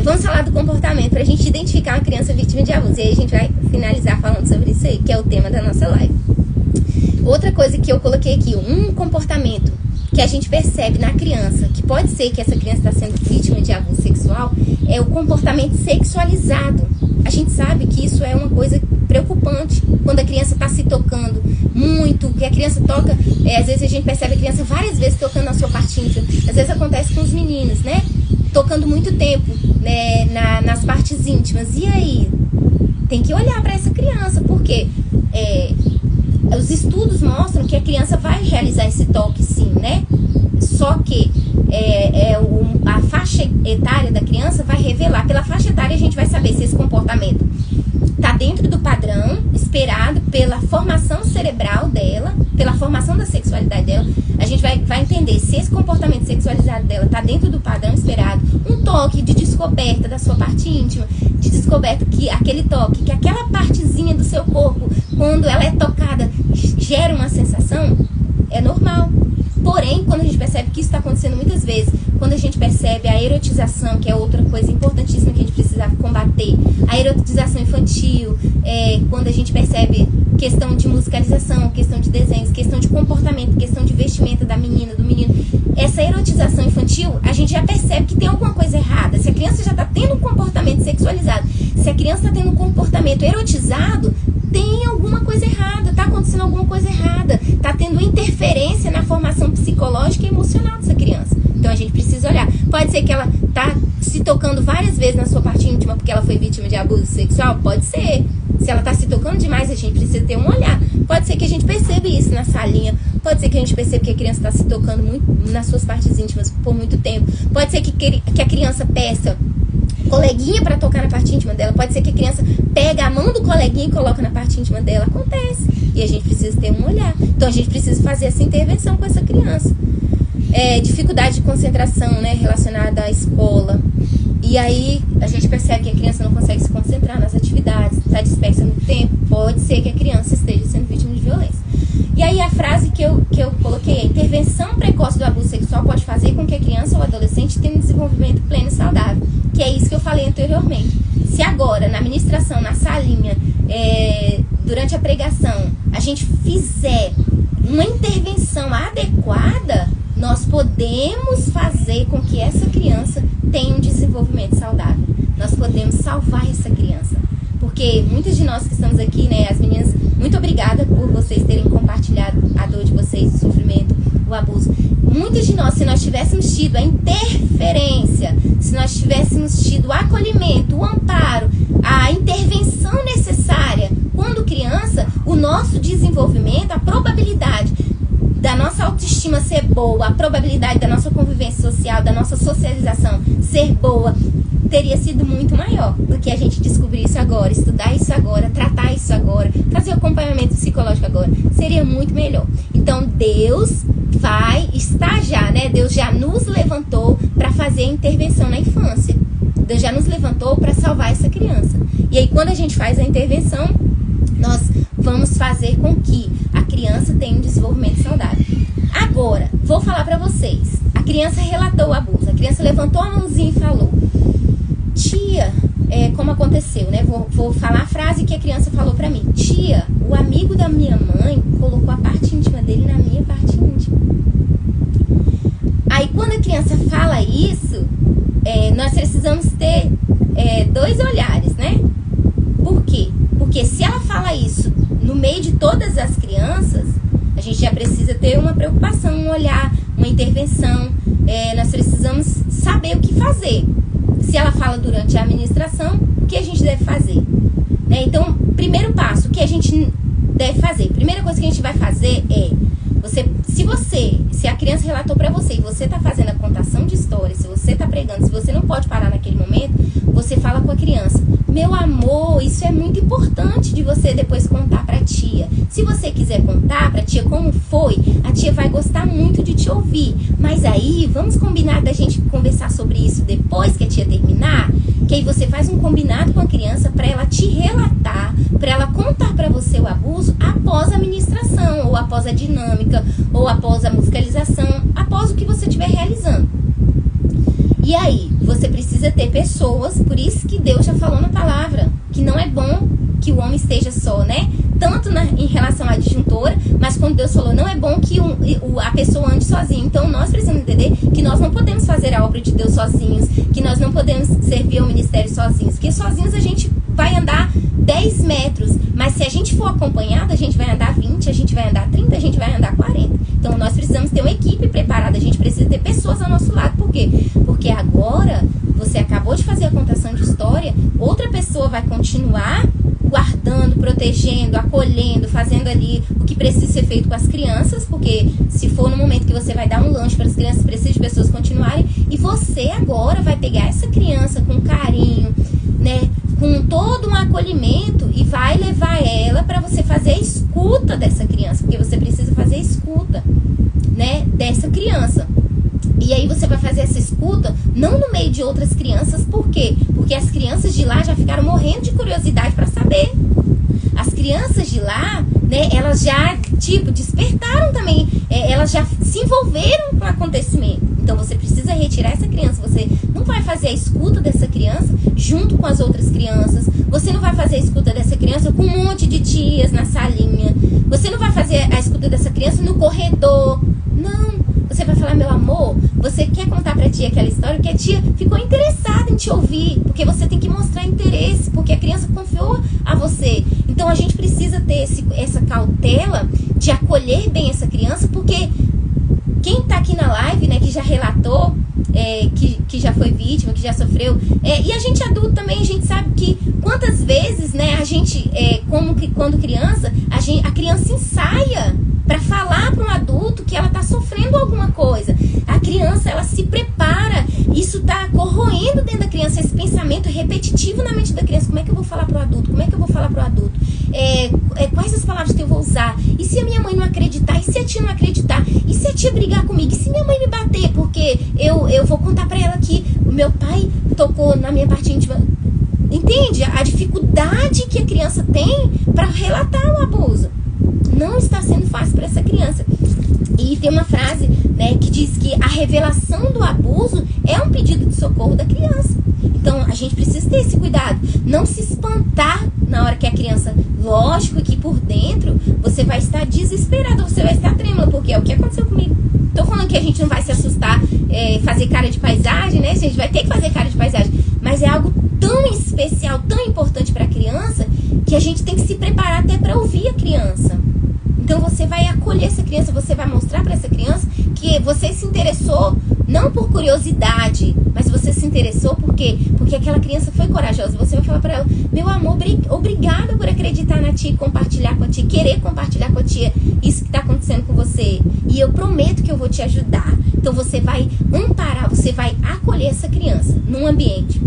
Vamos falar do comportamento para a gente identificar uma criança vítima de abuso. E aí a gente vai finalizar falando sobre isso aí, que é o tema da nossa live. Outra coisa que eu coloquei aqui, um comportamento que a gente percebe na criança, que pode ser que essa criança está sendo vítima de abuso sexual, é o comportamento sexualizado. A gente sabe que isso é uma coisa preocupante, quando a criança está se tocando muito, que a criança toca, às vezes a gente percebe a criança várias vezes tocando na sua parte íntima. Às vezes acontece com os meninos, né? Tocando muito tempo, né, nas partes íntimas. E aí? Tem que olhar para essa criança, porque os estudos mostram que a criança vai realizar esse toque sim, né? Só que a faixa etária da criança vai revelar. Pela faixa etária a gente vai saber se esse comportamento está dentro do padrão esperado pela formação cerebral dela, pela formação da sexualidade dela. A gente vai entender se esse comportamento sexualizado dela está dentro do padrão esperado. Um toque de descoberta da sua parte íntima, de descoberta que aquele toque, que aquela partezinha do seu corpo, quando ela é tocada, gera uma sensação, é normal. Porém, quando a gente percebe que isso está acontecendo muitas vezes, quando a gente percebe a erotização, que é outra coisa importantíssima que a gente precisa combater, a erotização infantil, quando a gente percebe questão de musicalização, questão de desenhos, questão de comportamento, questão de vestimenta da menina, do menino, essa erotização infantil, a gente já percebe que tem alguma coisa errada. Se a criança já está tendo um comportamento sexualizado, se a criança está tendo um comportamento erotizado, tem alguma coisa errada, está acontecendo alguma coisa errada, está tendo interferência na formação psicológica e emocional dessa criança. Então a gente precisa olhar. Pode ser que ela está se tocando várias vezes na sua parte íntima porque ela foi vítima de abuso sexual? Pode ser. Se ela está se tocando demais, a gente precisa ter um olhar. Pode ser que a gente perceba isso na salinha. Pode ser que a gente perceba que a criança está se tocando muito nas suas partes íntimas por muito tempo. Pode ser que a criança peça coleguinha para tocar na parte íntima dela. Pode ser que a criança pega a mão do coleguinha e coloca na parte íntima dela. Acontece. E a gente precisa ter um olhar. Então a gente precisa fazer essa intervenção com essa criança. Dificuldade de concentração, né, relacionada à escola. E aí a gente percebe que a criança não consegue se concentrar nas atividades, está dispersa no tempo. Pode ser que a criança esteja sendo vítima de violência. E aí a frase que eu coloquei, a intervenção precoce do abuso sexual pode fazer com que a criança ou adolescente tenha um desenvolvimento pleno e saudável. Que é isso que eu falei anteriormente. Se agora, na ministração, na salinha, durante a pregação, a gente fizer uma intervenção adequada, nós podemos fazer com que essa criança tenha um desenvolvimento saudável. Nós podemos salvar essa criança. Porque muitas de nós que estamos aqui, né, as meninas, muito obrigada por vocês terem compartilhado a dor de vocês, o sofrimento, o abuso. Muitos de nós, se nós tivéssemos tido a interferência, se nós tivéssemos tido o acolhimento, o amparo, a intervenção necessária quando criança, o nosso desenvolvimento, a probabilidade da nossa autoestima ser boa, a probabilidade da nossa convivência social, da nossa socialização ser boa, teria sido muito maior do que a gente descobrir isso agora, estudar isso agora, tratar isso agora, fazer o acompanhamento psicológico agora. Seria muito melhor. Então, Deus está já, né? Deus já nos levantou para fazer intervenção na infância. Deus já nos levantou para salvar essa criança. E aí, quando a gente faz a intervenção, nós vamos fazer com que a criança tenha um desenvolvimento saudável. Agora, vou falar para vocês. A criança relatou o abuso. A criança levantou a mãozinha e falou: tia, como aconteceu, né? Vou falar a frase que a criança falou pra mim. Tia, o amigo da minha mãe colocou a parte íntima dele na minha parte íntima. Aí, quando a criança fala isso, nós precisamos ter dois olhares, né? Por quê? Porque se ela fala isso no meio de todas as crianças, a gente já precisa ter uma preocupação, um olhar, uma intervenção. Nós precisamos saber o que fazer. Se ela fala durante a administração, o que a gente deve fazer? Né? Então, primeiro passo, o que a gente deve fazer? Primeira coisa que a gente vai fazer é, se a criança relatou para você e você está fazendo a contação de história, se você está pregando, se você não pode parar naquele momento, você fala com a criança: meu amor, isso é muito importante de você depois contar para a tia. Se você quiser contar para a tia como foi, a tia vai gostar muito de te ouvir. Mas aí, vamos combinar da gente conversar sobre isso depois que a tia terminar? Que aí você faz um combinado com a criança para ela te relatar, para ela contar para você o abuso após a ministração, ou após a dinâmica, ou após a musicalização, após o que você estiver realizando. E aí, você precisa ter pessoas, por isso que Deus já falou na palavra, que não é bom que o homem esteja só, né? Tanto em relação à disjuntora, mas quando Deus falou, não é bom que a pessoa ande sozinha. Então, nós precisamos entender que nós não podemos fazer a obra de Deus sozinhos, que nós não podemos servir ao ministério sozinhos, porque sozinhos a gente vai andar 10 metros, mas se a gente for acompanhado, a gente vai andar 20, a gente vai andar 30, a gente vai andar 40. Então, nós precisamos ter uma equipe preparada, a gente precisa ter pessoas ao nosso lado. Por quê? Porque agora, você acabou de fazer a contação de história, outra pessoa vai continuar guardando, protegendo, acolhendo, fazendo ali o que precisa ser feito com as crianças, porque se for no momento que você vai dar um lanche para as crianças, precisa de pessoas continuarem, e você agora vai pegar essa criança com carinho, né, com todo um acolhimento, e vai levar ela para você fazer a escuta dessa criança, porque você precisa fazer a escuta, né, dessa criança. E aí você vai fazer essa escuta não no meio de outras crianças. Por quê? Porque as crianças de lá já ficaram morrendo de curiosidade para saber. As crianças de lá, né, elas já, despertaram também. Elas já se envolveram com o acontecimento. Então você precisa retirar essa criança. Você não vai fazer a escuta dessa criança junto com as outras crianças. Você não vai fazer a escuta dessa criança com um monte de tias na salinha. Você não vai fazer a escuta dessa criança no corredor. Não. Você vai falar: meu amor, você quer contar pra tia aquela história? Porque a tia ficou interessada em te ouvir. Porque você tem que mostrar interesse, porque a criança confiou a você. Então a gente precisa ter essa cautela de acolher bem essa criança, porque quem tá aqui na live, né, que já relatou, que já foi vítima, que já sofreu, e a gente adulto também, a gente sabe que quantas vezes, né, a gente, quando criança, a criança ensaia para falar para um adulto que ela tá sofrendo alguma coisa. A criança, ela se prepara, isso tá corroendo dentro da criança, esse pensamento repetitivo na mente da criança. Como é que eu vou falar pro adulto? Como é que eu vou falar pro adulto? Quais as palavras que eu vou usar? E se a minha mãe não acreditar? E se a tia não acreditar? E se a tia brigar comigo? E se minha mãe me bater? Porque eu vou contar pra ela que o meu pai tocou na minha parte íntima. Entende? A dificuldade que a criança tem para relatar o abuso. Não está sendo fácil para essa criança. E tem uma frase, né, que diz que a revelação do abuso é um pedido de socorro da criança. Então, a gente precisa ter esse cuidado. Não se espantar na hora que a criança... Lógico que por dentro você vai estar desesperado, você vai estar trêmula, porque é o que aconteceu comigo. Tô falando que a gente não vai se assustar fazer cara de paisagem, né? A gente vai ter que fazer cara de paisagem. Mas é algo tão especial, tão importante para a criança, que a gente tem que se preparar até para ouvir a criança. Então você vai acolher essa criança, você vai mostrar para essa criança que você se interessou não por curiosidade, mas você se interessou porque aquela criança foi corajosa. Você vai falar para ela: meu amor, obrigada por acreditar na tia e compartilhar com a tia, querer compartilhar com a tia isso que está acontecendo com você. E eu prometo que eu vou te ajudar. Então você vai amparar, você vai acolher essa criança num ambiente.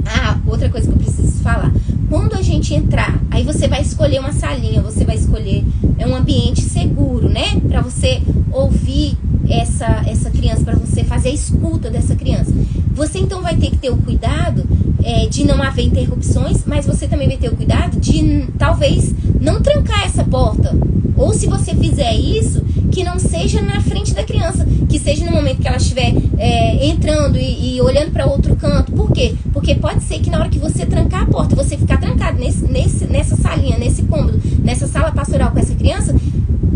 Ah, outra coisa que eu preciso falar. Quando a gente entrar, aí você vai escolher uma salinha, você vai escolher um ambiente seguro, né? Pra você ouvir essa criança, pra você fazer a escuta dessa criança. Você então vai ter que ter o cuidado de não haver interrupções, mas você também vai ter o cuidado de talvez não trancar essa porta. Ou se você fizer isso, que não seja na frente da criança, que seja no momento que ela estiver entrando e olhando para outro canto. Por quê? Porque pode ser que na hora que você trancar a porta, você ficar trancado nessa salinha, nesse cômodo, nessa sala pastoral com essa criança,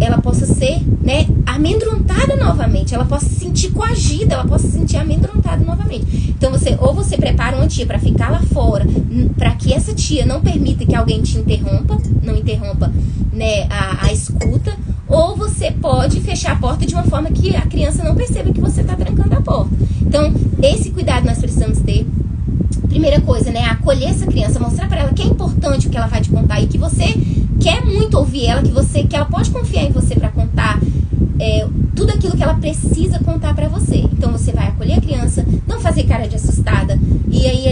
ela possa ser, né, amedrontada novamente, ela possa se sentir coagida, ela possa se sentir amedrontada novamente. Então você prepara uma tia para ficar lá fora, para que essa tia não permita que alguém te não interrompa, né, a escuta, ou você pode fechar a porta de uma forma que a criança não perceba que você está trancando a porta. Então, esse cuidado nós precisamos ter. Primeira coisa, né, acolher essa criança, mostrar para ela que é importante o que ela vai te contar e que você quer muito ouvir ela, que ela pode confiar em você para contar tudo aquilo que ela precisa contar para você. Então você vai acolher a criança, não fazer cara de assustada. E aí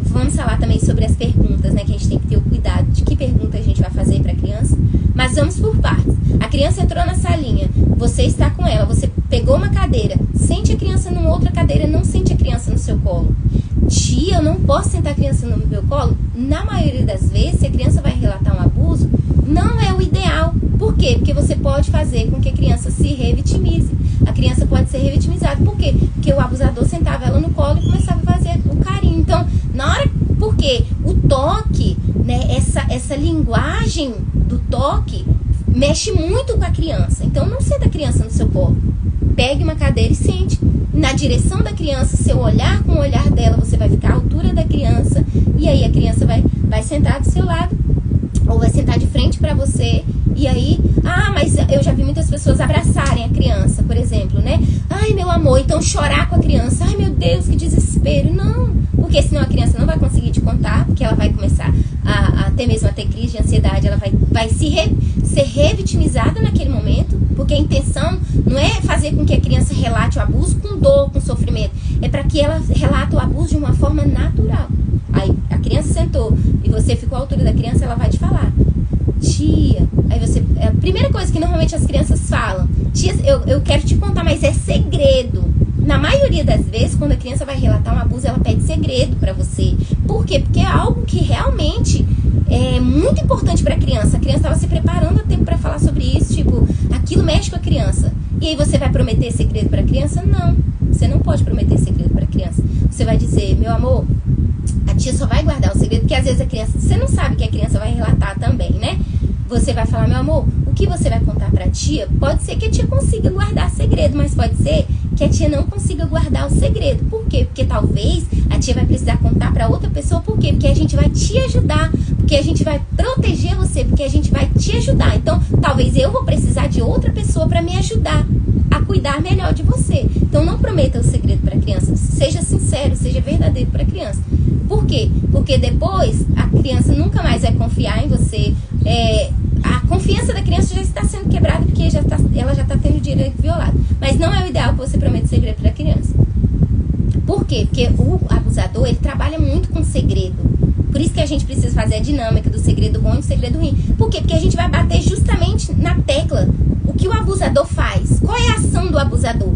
vamos falar também sobre as perguntas, né, que a gente tem que ter o cuidado de que pergunta a gente vai fazer para a criança. Mas vamos por partes. A criança entrou na salinha, você está com ela, você pegou uma cadeira, sente a criança numa outra cadeira, não sente a criança no seu colo. Tia, eu não posso sentar a criança no meu colo? Na maioria das vezes, se a criança vai relatar um abuso, não é o ideal. Por quê? Porque você pode fazer com que a criança se revitimize. A criança pode ser revitimizada. Por quê? Porque o abusador sentava ela no colo e começava a fazer o carinho. Então, porque o toque, né, essa linguagem do toque mexe muito com a criança. Então, não senta a criança no seu colo. Pegue uma cadeira e sente. Na direção da criança, seu olhar com o olhar dela, você vai ficar à altura da criança. E aí a criança vai sentar do seu lado, ou vai sentar de frente para você. E aí, mas eu já vi muitas pessoas abraçarem a criança, por exemplo, né? Ai, meu amor, então chorar com a criança. Ai, meu Deus, que desespero. Não, porque senão a criança não vai conseguir te contar, porque ela vai começar até mesmo a ter crise de ansiedade, ela vai ser revitimizada naquele momento, porque a intenção não é fazer com que a criança relate o abuso com dor, com sofrimento, é para que ela relate o abuso de uma forma natural. Aí a criança sentou e você ficou à altura da criança, ela vai te falar: tia, aí a primeira coisa que normalmente as crianças falam: tia, eu quero te contar, mas é segredo. Na maioria das vezes, quando a criança vai relatar um abuso, ela pede segredo pra você. Por quê? Porque é algo que realmente é muito importante pra criança. A criança estava se preparando a tempo pra falar sobre isso, tipo, aquilo mexe com a criança. E aí você vai prometer segredo pra criança? Não, você não pode prometer segredo pra criança. Você vai dizer: meu amor, a tia só vai guardar o segredo, porque às vezes a criança, você não sabe que a criança vai relatar também, né? Você vai falar: meu amor, o que você vai contar pra tia, pode ser que a tia consiga guardar segredo, mas pode ser que a tia não consiga guardar o segredo. Por quê? Porque talvez a tia vai precisar contar pra outra pessoa. Por quê? Porque a gente vai te ajudar, porque a gente vai proteger você, porque a gente vai te ajudar. Então, talvez eu vou precisar de outra pessoa pra me ajudar a cuidar melhor de você. Então, não prometa o segredo pra criança. Seja sincero, seja verdadeiro pra criança. Por quê? Porque depois a criança nunca mais vai confiar em você. A confiança da criança já está sendo quebrada, porque ela já está tendo o direito violado. Mas não é o ideal que você prometa segredo para a criança. Por quê? Porque o abusador, ele trabalha muito com segredo. Por isso que a gente precisa fazer a dinâmica do segredo bom e do segredo ruim. Por quê? Porque a gente vai bater justamente na tecla o que o abusador faz. Qual é a ação do abusador?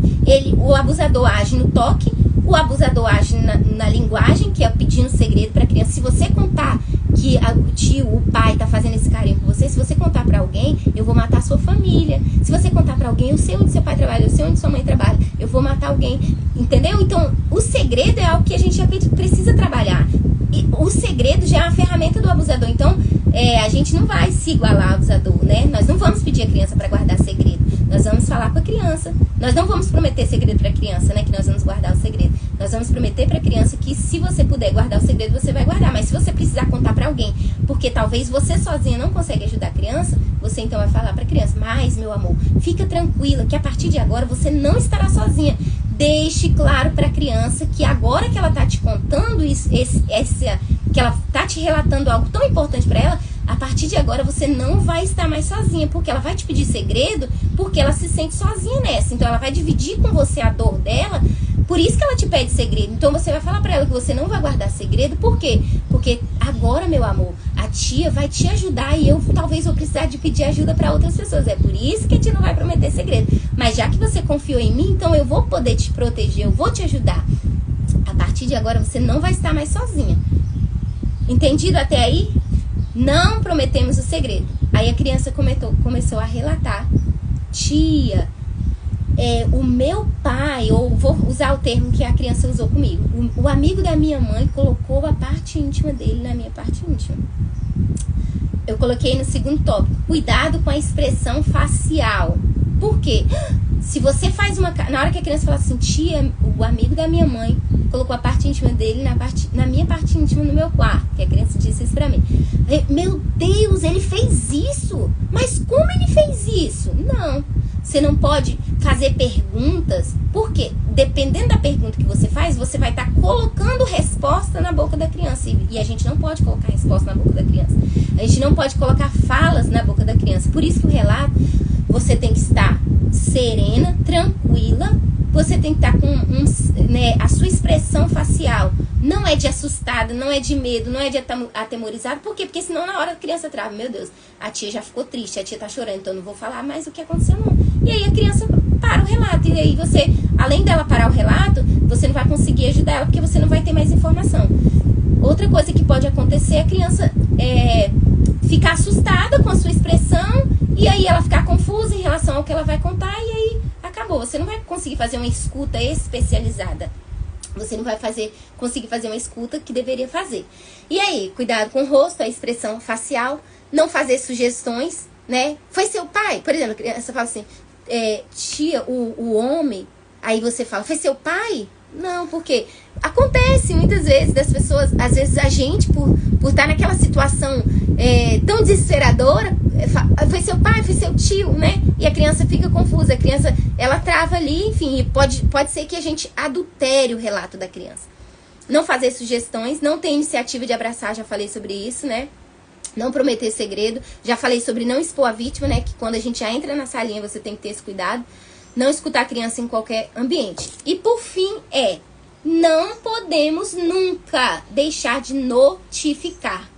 O abusador age no toque, o abusador age na linguagem, que é pedindo segredo para a criança. Se você contar que o tio, o pai tá fazendo esse carinho com você, se você contar pra alguém, eu vou matar a sua família. Se você contar pra alguém, eu sei onde seu pai trabalha, eu sei onde sua mãe trabalha, eu vou matar alguém. Entendeu? Então, o segredo é algo que a gente já precisa trabalhar. E o segredo já é uma ferramenta do abusador. Então, a gente não vai se igualar ao abusador, né? Nós não vamos pedir a criança para guardar segredo. Nós vamos falar com a criança. Nós não vamos prometer segredo para a criança, né? Que nós vamos guardar o segredo. Nós vamos prometer para a criança que se você puder guardar o segredo, você vai guardar. Mas se você precisar contar para alguém, porque talvez você sozinha não consegue ajudar a criança, você então vai falar para a criança: mas, meu amor, fica tranquila que a partir de agora você não estará sozinha. Deixe claro para a criança que agora que ela está te contando isso, que ela está te relatando algo tão importante para ela, a partir de agora você não vai estar mais sozinha, porque ela vai te pedir segredo, porque ela se sente sozinha nessa. Então ela vai dividir com você a dor dela, por isso que ela te pede segredo. Então você vai falar para ela que você não vai guardar segredo, por quê? Porque agora, meu amor, a tia vai te ajudar e eu talvez vou precisar de pedir ajuda para outras pessoas. É por isso que a tia não vai prometer segredo. Mas já que você confiou em mim, então eu vou poder te proteger, eu vou te ajudar. A partir de agora você não vai estar mais sozinha. Entendido até aí? Não prometemos o segredo. Aí a criança começou a relatar: tia, o meu pai, ou vou usar o termo que a criança usou comigo, o amigo da minha mãe colocou a parte íntima dele na minha parte íntima. Eu coloquei no segundo tópico: cuidado com a expressão facial. Por quê? Se você faz na hora que a criança fala assim: tia, o amigo da minha mãe colocou a parte íntima dele na minha parte íntima no meu quarto, que a criança disse isso pra mim. Meu Deus, ele fez isso? Mas como ele fez isso? Não, você não pode fazer perguntas, porque dependendo da pergunta que você faz, você vai estar colocando resposta na boca da criança, e a gente não pode colocar resposta na boca da criança. A gente não pode colocar falas na boca da criança. Por isso que o relato, você tem que estar serena, tranquila. Você tem que estar com a sua expressão facial não é de assustada, não é de medo, não é de atemorizado. Por quê? Porque senão na hora a criança trava: meu Deus, a tia já ficou triste, a tia tá chorando, então eu não vou falar mais o que aconteceu não. E aí a criança para o relato, e aí você, além dela parar o relato, você não vai conseguir ajudar ela, porque você não vai ter mais informação. Outra coisa que pode acontecer é a criança ficar assustada com a sua expressão, e aí ela ficar confusa em relação ao que ela vai contar, e aí acabou. Você não vai conseguir fazer uma escuta especializada. Você não vai conseguir fazer uma escuta que deveria fazer. E aí, cuidado com o rosto, a expressão facial, não fazer sugestões, né? Foi seu pai? Por exemplo, a criança fala assim: tia, o homem, aí você fala: foi seu pai? Não, porque acontece muitas vezes das pessoas, às vezes a gente, por estar naquela situação tão desesperadora, foi seu pai, foi seu tio, né? E a criança fica confusa, a criança, ela trava ali, enfim, pode ser que a gente adultere o relato da criança. Não fazer sugestões, não ter iniciativa de abraçar, já falei sobre isso, né? Não prometer segredo, já falei sobre não expor a vítima, né? Que quando a gente já entra na salinha, você tem que ter esse cuidado. Não escutar a criança em qualquer ambiente. E por fim não podemos nunca deixar de notificar.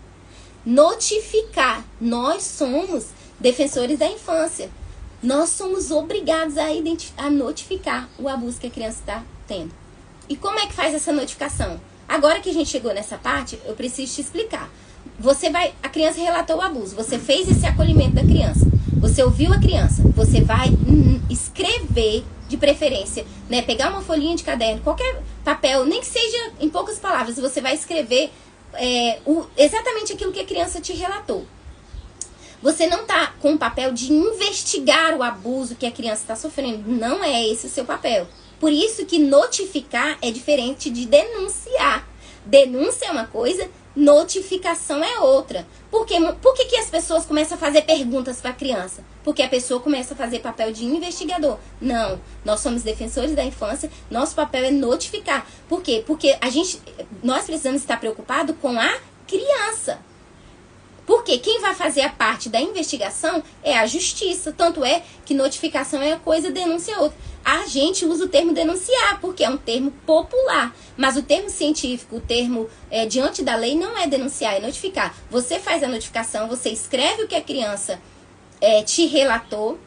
Notificar. Nós somos defensores da infância. Nós somos obrigados a notificar o abuso que a criança está tendo. E como é que faz essa notificação? Agora que a gente chegou nessa parte, eu preciso te explicar. A criança relatou o abuso, você fez esse acolhimento da criança, você ouviu a criança, você vai escrever, de preferência, né? Pegar uma folhinha de caderno, qualquer papel, nem que seja em poucas palavras, você vai escrever exatamente aquilo que a criança te relatou. Você não está com o papel de investigar o abuso que a criança está sofrendo, não é esse o seu papel. Por isso que notificar é diferente de denunciar. Denúncia é uma coisa, notificação é outra. Por que as pessoas começam a fazer perguntas para a criança? Porque a pessoa começa a fazer papel de investigador. Não, nós somos defensores da infância, nosso papel é notificar. Por quê? Porque nós precisamos estar preocupados com a criança. Porque quem vai fazer a parte da investigação é a justiça. Tanto é que notificação é uma coisa, denúncia é outra. A gente usa o termo denunciar, porque é um termo popular. Mas o termo científico, o termo diante da lei, não é denunciar, é notificar. Você faz a notificação, você escreve o que a criança te relatou.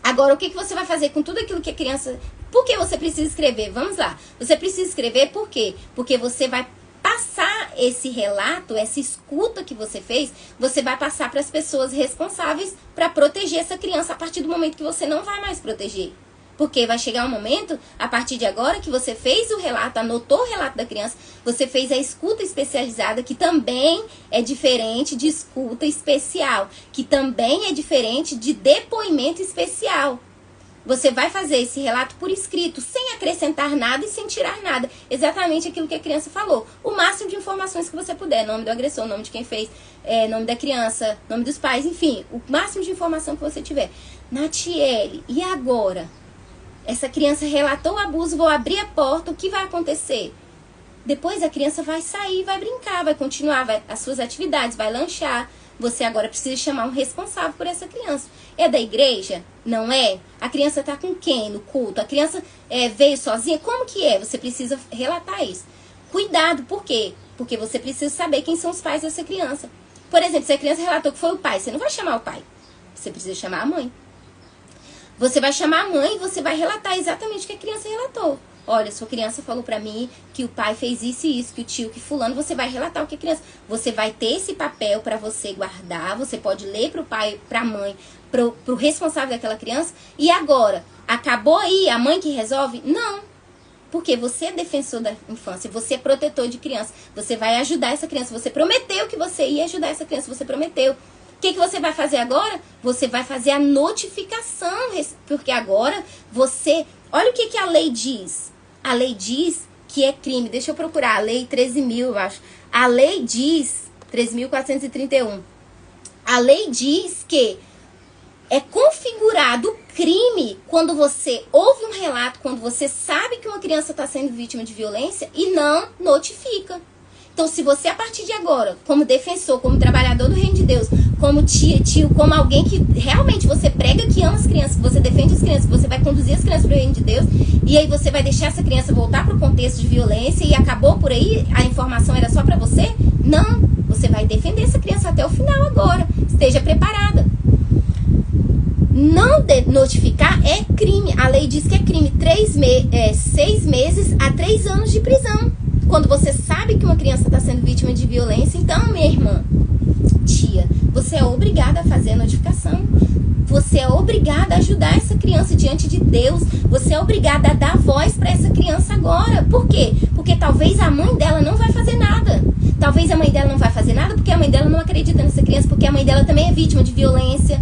Agora, o que você vai fazer com tudo aquilo que a criança... Por que você precisa escrever? Vamos lá. Você precisa escrever por quê? Porque você vai passar esse relato, essa escuta que você fez, você vai passar para as pessoas responsáveis para proteger essa criança a partir do momento que você não vai mais proteger. Porque vai chegar um momento, a partir de agora, que você fez o relato, anotou o relato da criança, você fez a escuta especializada, que também é diferente de escuta especial, que também é diferente de depoimento especial. Você vai fazer esse relato por escrito, sem acrescentar nada e sem tirar nada. Exatamente aquilo que a criança falou. O máximo de informações que você puder. Nome do agressor, nome de quem fez, nome da criança, nome dos pais, enfim. O máximo de informação que você tiver. Natiele, e agora? Essa criança relatou o abuso, vou abrir a porta, o que vai acontecer? Depois a criança vai sair, vai brincar, vai continuar as suas atividades, vai lanchar. Você agora precisa chamar um responsável por essa criança. É da igreja? Não é? A criança está com quem no culto? A criança veio sozinha? Como que é? Você precisa relatar isso. Cuidado, por quê? Porque você precisa saber quem são os pais dessa criança. Por exemplo, se a criança relatou que foi o pai, você não vai chamar o pai. Você precisa chamar a mãe. Você vai chamar a mãe e você vai relatar exatamente o que a criança relatou. Olha, sua criança falou pra mim que o pai fez isso e isso, que o tio, que fulano. Você vai relatar o que a criança... Você vai ter esse papel pra você guardar. Você pode ler pro pai, pra mãe, pro responsável daquela criança. E agora, acabou aí a mãe que resolve? Não. Porque você é defensor da infância, você é protetor de criança. Você vai ajudar essa criança. Você prometeu que você ia ajudar essa criança. Você prometeu. O que você vai fazer agora? Você vai fazer a notificação, porque agora você... Olha o que a lei diz. A lei diz que é crime. Deixa eu procurar. A lei 13.000, eu acho. A lei diz... 13.431. A lei diz que é configurado crime quando você ouve um relato, quando você sabe que uma criança está sendo vítima de violência e não notifica. Então, se você, a partir de agora, como defensor, como trabalhador do reino de Deus, como tia, tio, como alguém que realmente você prega que ama as crianças, que você defende as crianças, que você vai conduzir as crianças para o reino de Deus, e aí você vai deixar essa criança voltar para o contexto de violência e acabou por aí, a informação era só para você? Não, você vai defender essa criança até o final agora. Esteja preparada. Não notificar é crime. A lei diz que é crime. 6 meses a 3 anos de prisão. Quando você sabe que uma criança está sendo vítima de violência, então, minha irmã, tia, você é obrigada a fazer a notificação. Você é obrigada a ajudar essa criança diante de Deus. Você é obrigada a dar voz para essa criança agora. Por quê? Porque talvez a mãe dela não vai fazer nada. Talvez a mãe dela não vai fazer nada porque a mãe dela não acredita nessa criança, porque a mãe dela também é vítima de violência.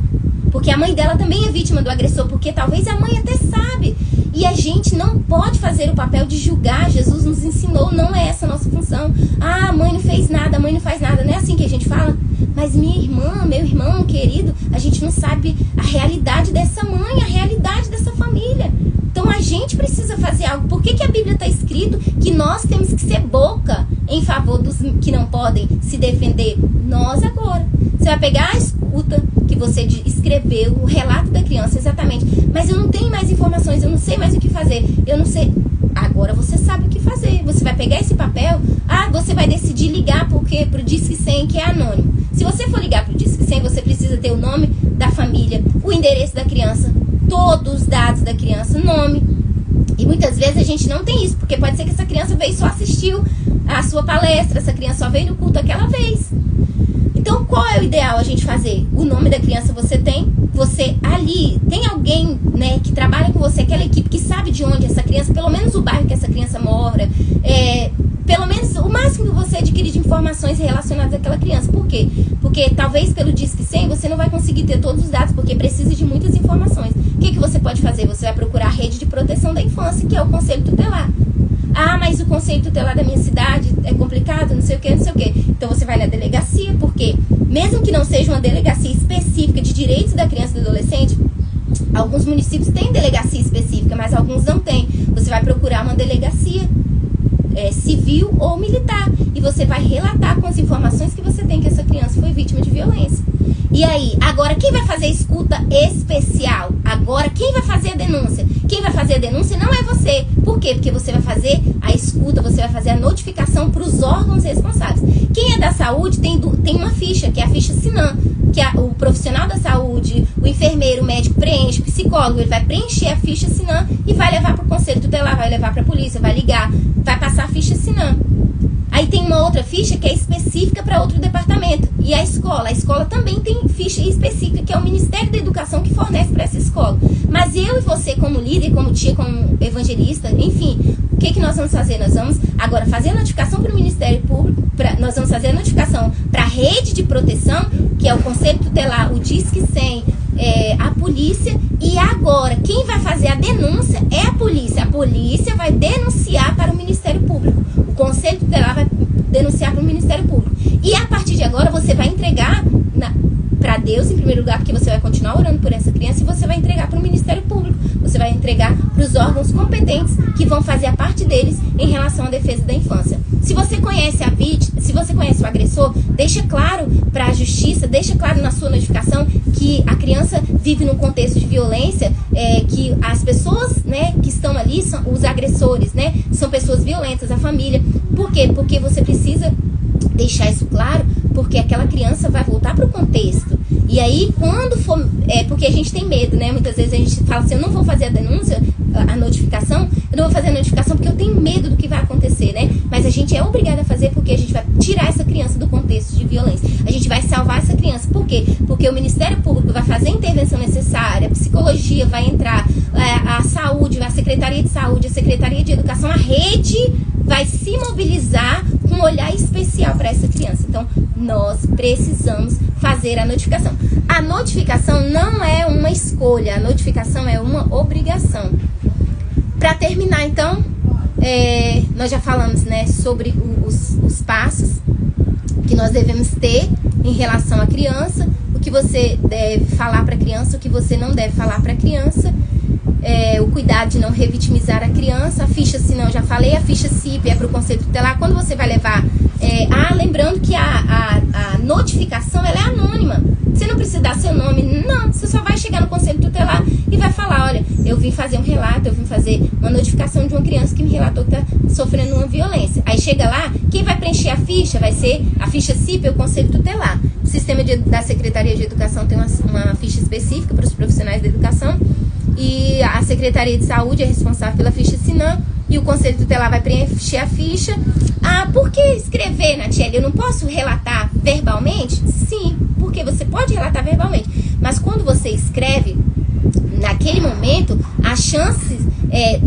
Porque a mãe dela também é vítima do agressor, porque talvez a mãe até sabe. E a gente não pode fazer o papel de julgar. Jesus nos ensinou, não é essa a nossa função. Ah, a mãe não fez nada, a mãe não faz nada. Não é assim que a gente fala? Mas minha irmã, meu irmão querido, a gente não sabe a realidade dessa mãe, a realidade dessa família. Então a gente precisa fazer algo. Por que a Bíblia está escrito que nós temos que ser boca em favor dos que não podem se defender? Nós agora. Você vai pegar a escuta que você escreveu, o relato da criança, exatamente. Mas eu não tenho mais informações, eu não sei mais o que fazer. Eu não sei. Agora você sabe o que fazer. Você vai pegar esse papel, você vai decidir ligar pro Disque 100, que é anônimo. Se você for ligar pro Disque 100, você precisa ter o nome da família, o endereço da criança, todos os dados da criança, nome. E muitas vezes a gente não tem isso, porque pode ser que essa criança veio só assistiu a sua palestra, essa criança só veio no culto aquela vez. Então, qual é o ideal a gente fazer? O nome da criança você tem, você ali, tem alguém, né, que trabalha com você, aquela equipe que sabe de onde essa criança, pelo menos o bairro que essa criança mora, pelo menos o máximo que você adquirir de informações relacionadas àquela criança. Por quê? Porque talvez pelo Disque 100 você não vai conseguir ter todos os dados, porque precisa de muitas informações. O que você pode fazer? Você vai procurar a rede de proteção da infância, que é o Conselho Tutelar. Ah, mas o Conselho Tutelar da minha cidade é complicado, não sei o que, não sei o que. Então você vai na delegacia, porque mesmo que não seja uma delegacia específica de direitos da criança e do adolescente, alguns municípios têm delegacia específica, mas alguns não têm. Você vai procurar uma delegacia civil ou militar, e você vai relatar com as informações que você tem que essa criança foi vítima de violência. E aí, agora quem vai fazer a escuta especial? Agora quem vai fazer a denúncia? Quem vai fazer a denúncia não é você. Por quê? Porque você vai fazer a escuta, você vai fazer a notificação para os órgãos responsáveis. Quem é da saúde tem uma ficha, que é a ficha SINAM, que o profissional da saúde, o enfermeiro, o médico preenche, o psicólogo, ele vai preencher a ficha SINAM e vai levar para o Conselho Tutelar, vai levar para a polícia, vai ligar, vai passar a ficha SINAM. Aí tem uma outra ficha que é específica para outro departamento. E a escola também tem ficha específica, que é o Ministério da Educação que fornece para essa escola. Mas eu e você, como líder, como tia, como evangelista, enfim, o que nós vamos fazer? Nós vamos agora fazer a notificação para o Ministério Público, nós vamos fazer a notificação para a rede de proteção, que é o Conselho Tutelar, o Disque 100, a polícia, e agora quem vai fazer a denúncia é a polícia. A polícia vai denunciar para o Ministério Público. O Conselho Tutelar vai denunciar para o Ministério Público. E a partir de agora você vai entregar para Deus em primeiro lugar, porque você vai continuar orando por essa criança, e você vai entregar para o Ministério Público. Você vai entregar para os órgãos competentes que vão fazer a parte deles em relação à defesa da infância. Se você conhece a vítima, se você conhece o agressor, deixa claro para a justiça, deixa claro na sua notificação que a criança vive num contexto de violência, que as pessoas, né, que estão ali, são os agressores, né, são pessoas violentas, a família. Por quê? Porque você precisa deixar isso claro, porque aquela criança vai voltar para o contexto. E aí, quando for... porque a gente tem medo, né? Muitas vezes a gente fala assim, eu não vou fazer a denúncia, a notificação, eu não vou fazer a notificação porque eu tenho medo do que vai acontecer, né? Mas a gente é obrigado a fazer porque a gente vai tirar essa criança do contexto de violência. A gente vai salvar essa criança. Por quê? Porque o Ministério Público vai fazer a intervenção necessária, a psicologia vai entrar, a saúde, a Secretaria de Saúde, a Secretaria de Educação, a rede vai se mobilizar com um olhar especial para essa criança. Então, nós precisamos fazer a notificação. A notificação não é uma escolha, a notificação é uma obrigação. Para terminar, então, nós já falamos, né, sobre os passos que nós devemos ter em relação à criança, o que você deve falar para a criança, o que você não deve falar para a criança, o cuidado de não revitimizar a criança, a ficha, se não, já falei, a ficha CIP é para o Conselho Tutelar. Quando você vai levar, lembrando que a notificação, ela é anônima, você não precisa dar seu nome, não, você só vai chegar no Conselho Tutelar e vai falar, olha, eu vim fazer um relato, eu vim fazer uma notificação de uma criança que me relatou que está sofrendo uma violência. Aí chega lá, quem vai preencher a ficha vai ser a ficha CIP, é o Conselho Tutelar. O sistema da Secretaria de Educação tem uma ficha específica para os profissionais da educação, e a Secretaria de Saúde é responsável pela ficha SINAM, e o Conselho Tutelar vai preencher a ficha. Por que escrever, Natiele? Eu não posso relatar verbalmente? Sim, porque você pode relatar verbalmente, mas quando você escreve, naquele momento, a chance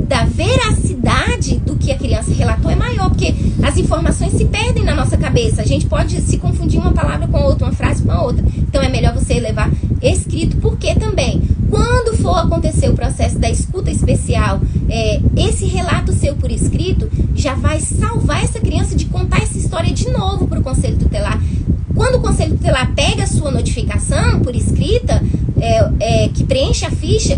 da veracidade do que a criança relatou é maior, porque as informações se perdem na nossa cabeça. A gente pode se confundir uma palavra com a outra, uma frase com a outra. Então é melhor você levar escrito, porque também, quando for acontecer o processo da escuta especial, esse relato seu por escrito já vai salvar essa criança de contar essa história de novo para o Conselho Tutelar. Quando o Conselho Tutelar pega a sua notificação por escrita, que preenche a ficha,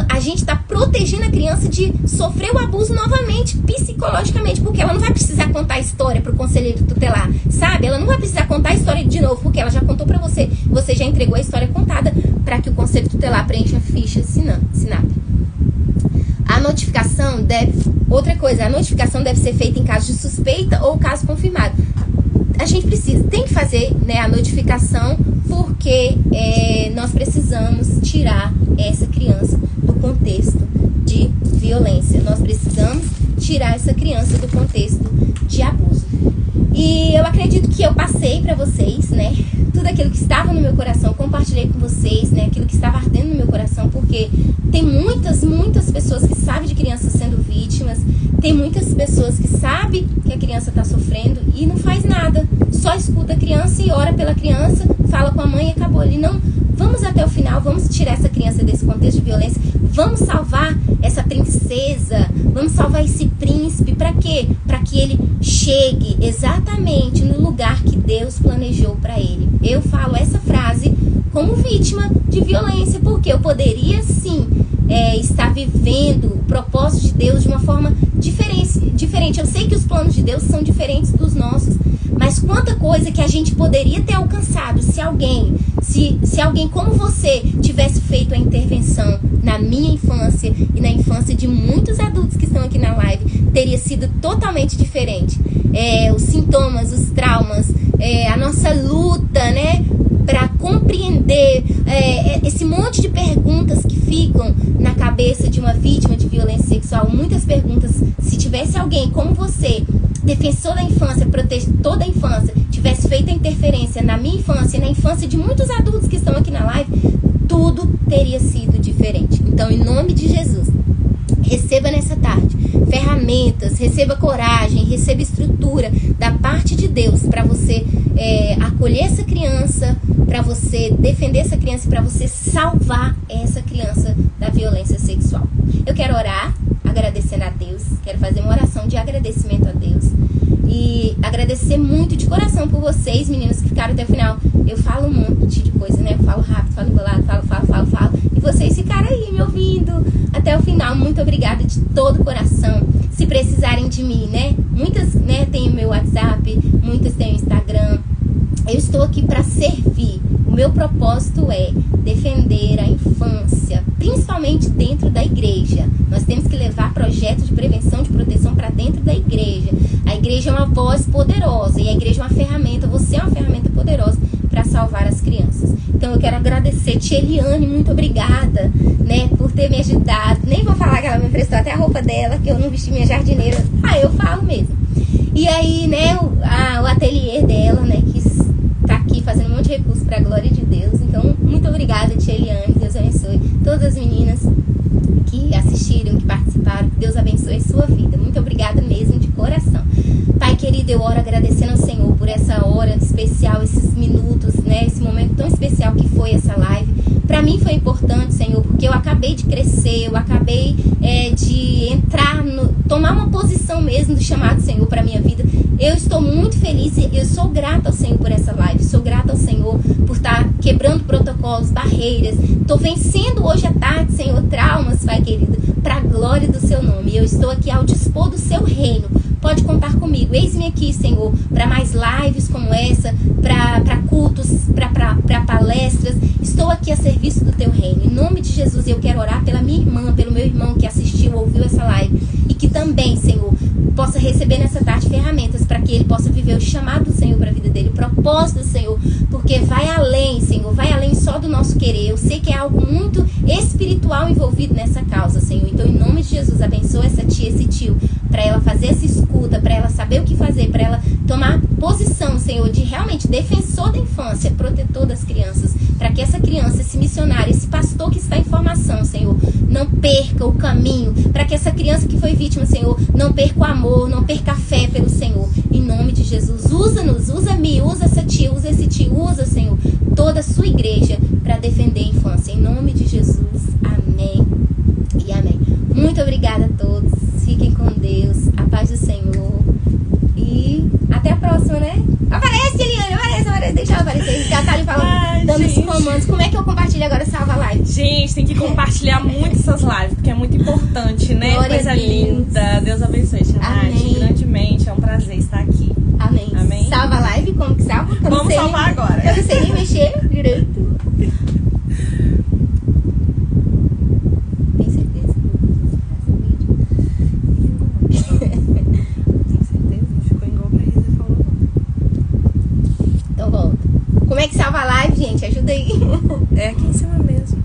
a gente está protegendo a criança de sofrer o abuso novamente, psicologicamente, porque ela não vai precisar contar a história para o conselheiro tutelar, sabe? Ela não vai precisar contar a história de novo, porque ela já contou para você, você já entregou a história contada para que o conselho tutelar preencha a ficha SINAP. A notificação outra coisa, a notificação deve ser feita em caso de suspeita ou caso confirmado. A gente tem que fazer, né, a notificação, porque nós precisamos tirar essa criança do contexto de violência. Nós precisamos tirar essa criança do contexto de abuso. E eu acredito que eu passei para vocês, né, tudo aquilo que estava no meu coração, compartilhei com vocês, né, aquilo que estava ardendo no meu coração, porque tem muitas pessoas que sabem de crianças sendo vítimas, tem muitas pessoas que sabem que a criança está sofrendo e não faz nada, só escuta a criança e ora pela criança, fala com a mãe e acabou ali. Não, vamos até o final, vamos tirar essa criança desse contexto de violência, vamos salvar essa princesa, vamos salvar esse príncipe. Para quê? Para que ele chegue exatamente no lugar que Deus planejou para ele. Eu falo essa frase como vítima de violência, porque eu poderia sim estar vivendo o propósito de Deus de uma forma diferente. Eu sei que os planos de Deus são diferentes dos nossos, mas quanta coisa que a gente poderia ter alcançado se alguém como você tivesse feito a intervenção na minha infância e na infância de muitos adultos que estão aqui na live, teria sido totalmente diferente. Os sintomas, os traumas, a nossa luta, né, para compreender esse monte de perguntas que ficam na cabeça de uma vítima de violência sexual, muitas perguntas. Se tivesse alguém como você defensor da infância, protetor da infância, tivesse feito a interferência na minha infância e na infância de muitos adultos que estão aqui na live, tudo teria sido diferente. Então, em nome de Jesus, receba nessa tarde ferramentas, receba coragem, receba estrutura da parte de Deus para você acolher essa criança, para você defender essa criança e para você salvar essa criança da violência sexual. Eu quero orar agradecendo a Deus, quero fazer uma oração de agradecimento a Deus e agradecer muito de coração por vocês, meninos, que ficaram até o final. Eu falo um monte de coisa, né? Eu falo rápido, falo embolado, falo, e vocês ficaram aí me ouvindo até o final. Muito obrigada de todo o coração. Se precisarem de mim, né? Muitas, né, têm o meu WhatsApp, muitas têm o Instagram. Eu estou aqui para servir. O meu propósito é defender a infância, principalmente dentro da igreja. Nós temos que levar projetos de prevenção, de proteção para dentro da igreja. A igreja é uma voz poderosa e a igreja é uma ferramenta, você é uma ferramenta poderosa para salvar as crianças. Então eu quero agradecer, tia Eliane, muito obrigada, né, por ter me ajudado. Nem vou falar que ela me emprestou até a roupa dela, que eu não vesti minha jardineira. Eu falo mesmo. E aí, né, o ateliê dela, né, que tá aqui fazendo um monte de recurso para a glória de Deus. Então, muito obrigada, tia Eliane. Deus abençoe todas as meninas que assistiram, que participaram. Deus abençoe a sua vida. Muito obrigada mesmo, de coração. Pai querido, eu oro agradecendo ao Senhor por essa hora especial, esses minutos, né, esse momento tão especial que foi essa live. Para mim foi importante, Senhor, porque eu acabei de crescer, eu acabei de entrar, tomar uma posição mesmo do chamado do Senhor para minha vida. Eu estou muito feliz e eu sou grata ao Senhor por essa live. Sou grata ao Senhor por estar quebrando protocolos, barreiras. Estou vencendo hoje à tarde, Senhor, traumas, Pai querido, para a glória do seu nome. Eu estou aqui ao dispor do seu reino. Pode contar comigo. Eis-me aqui, Senhor, para mais lives como essa, para cultos, para palestras. Estou aqui a serviço do teu reino. Em nome de Jesus, eu quero orar pela minha irmã, pelo meu irmão que assistiu, ouviu essa live. E que também, Senhor, possa receber nessa tarde ferramentas para que ele possa viver o chamado do Senhor para a vida dele, o propósito do Senhor, porque vai além, Senhor, vai além só do nosso querer. Eu sei que é algo muito espiritual envolvido nessa causa, Senhor. Então, em nome de Jesus, abençoa essa tia, esse tio, para ela fazer essa escuta, para ela saber o que fazer, para ela tomar posição, Senhor, de realmente defensor da infância, protetor das crianças, para que essa criança, esse missionário, esse pastor que está em formação, Senhor, não perca o caminho, para que essa criança que foi vítima, Senhor, não perca o amor, não perca a fé pelo Senhor. Em nome de Jesus, usa-nos, usa-me, usa essa tia, usa esse tio, usa, Senhor, toda a sua igreja para defender a infância. Em nome de Jesus, amém e amém. Muito obrigada a todos, fiquem com Deus, a paz do Senhor e até a próxima, né? Aparece, Eliane, aparece, deixa ela aparecer. Já tá ali falando, dando os comandos. Como é que eu compartilho agora salva a live? Gente, tem que compartilhar muito essas lives, porque é muito importante, né? Glória Coisa a Deus. linda. Deus abençoe, Tia Nath, grandemente. É um prazer estar aqui. Amém. Amém. Salva a live, como que salva? Vamos salvar agora. Eu não sei nem mexer direito. Tem certeza? Tem certeza? Não ficou igual pra Isa falou, não. Então volta. Como é que salva a live, gente? Ajuda aí. É aqui em cima mesmo.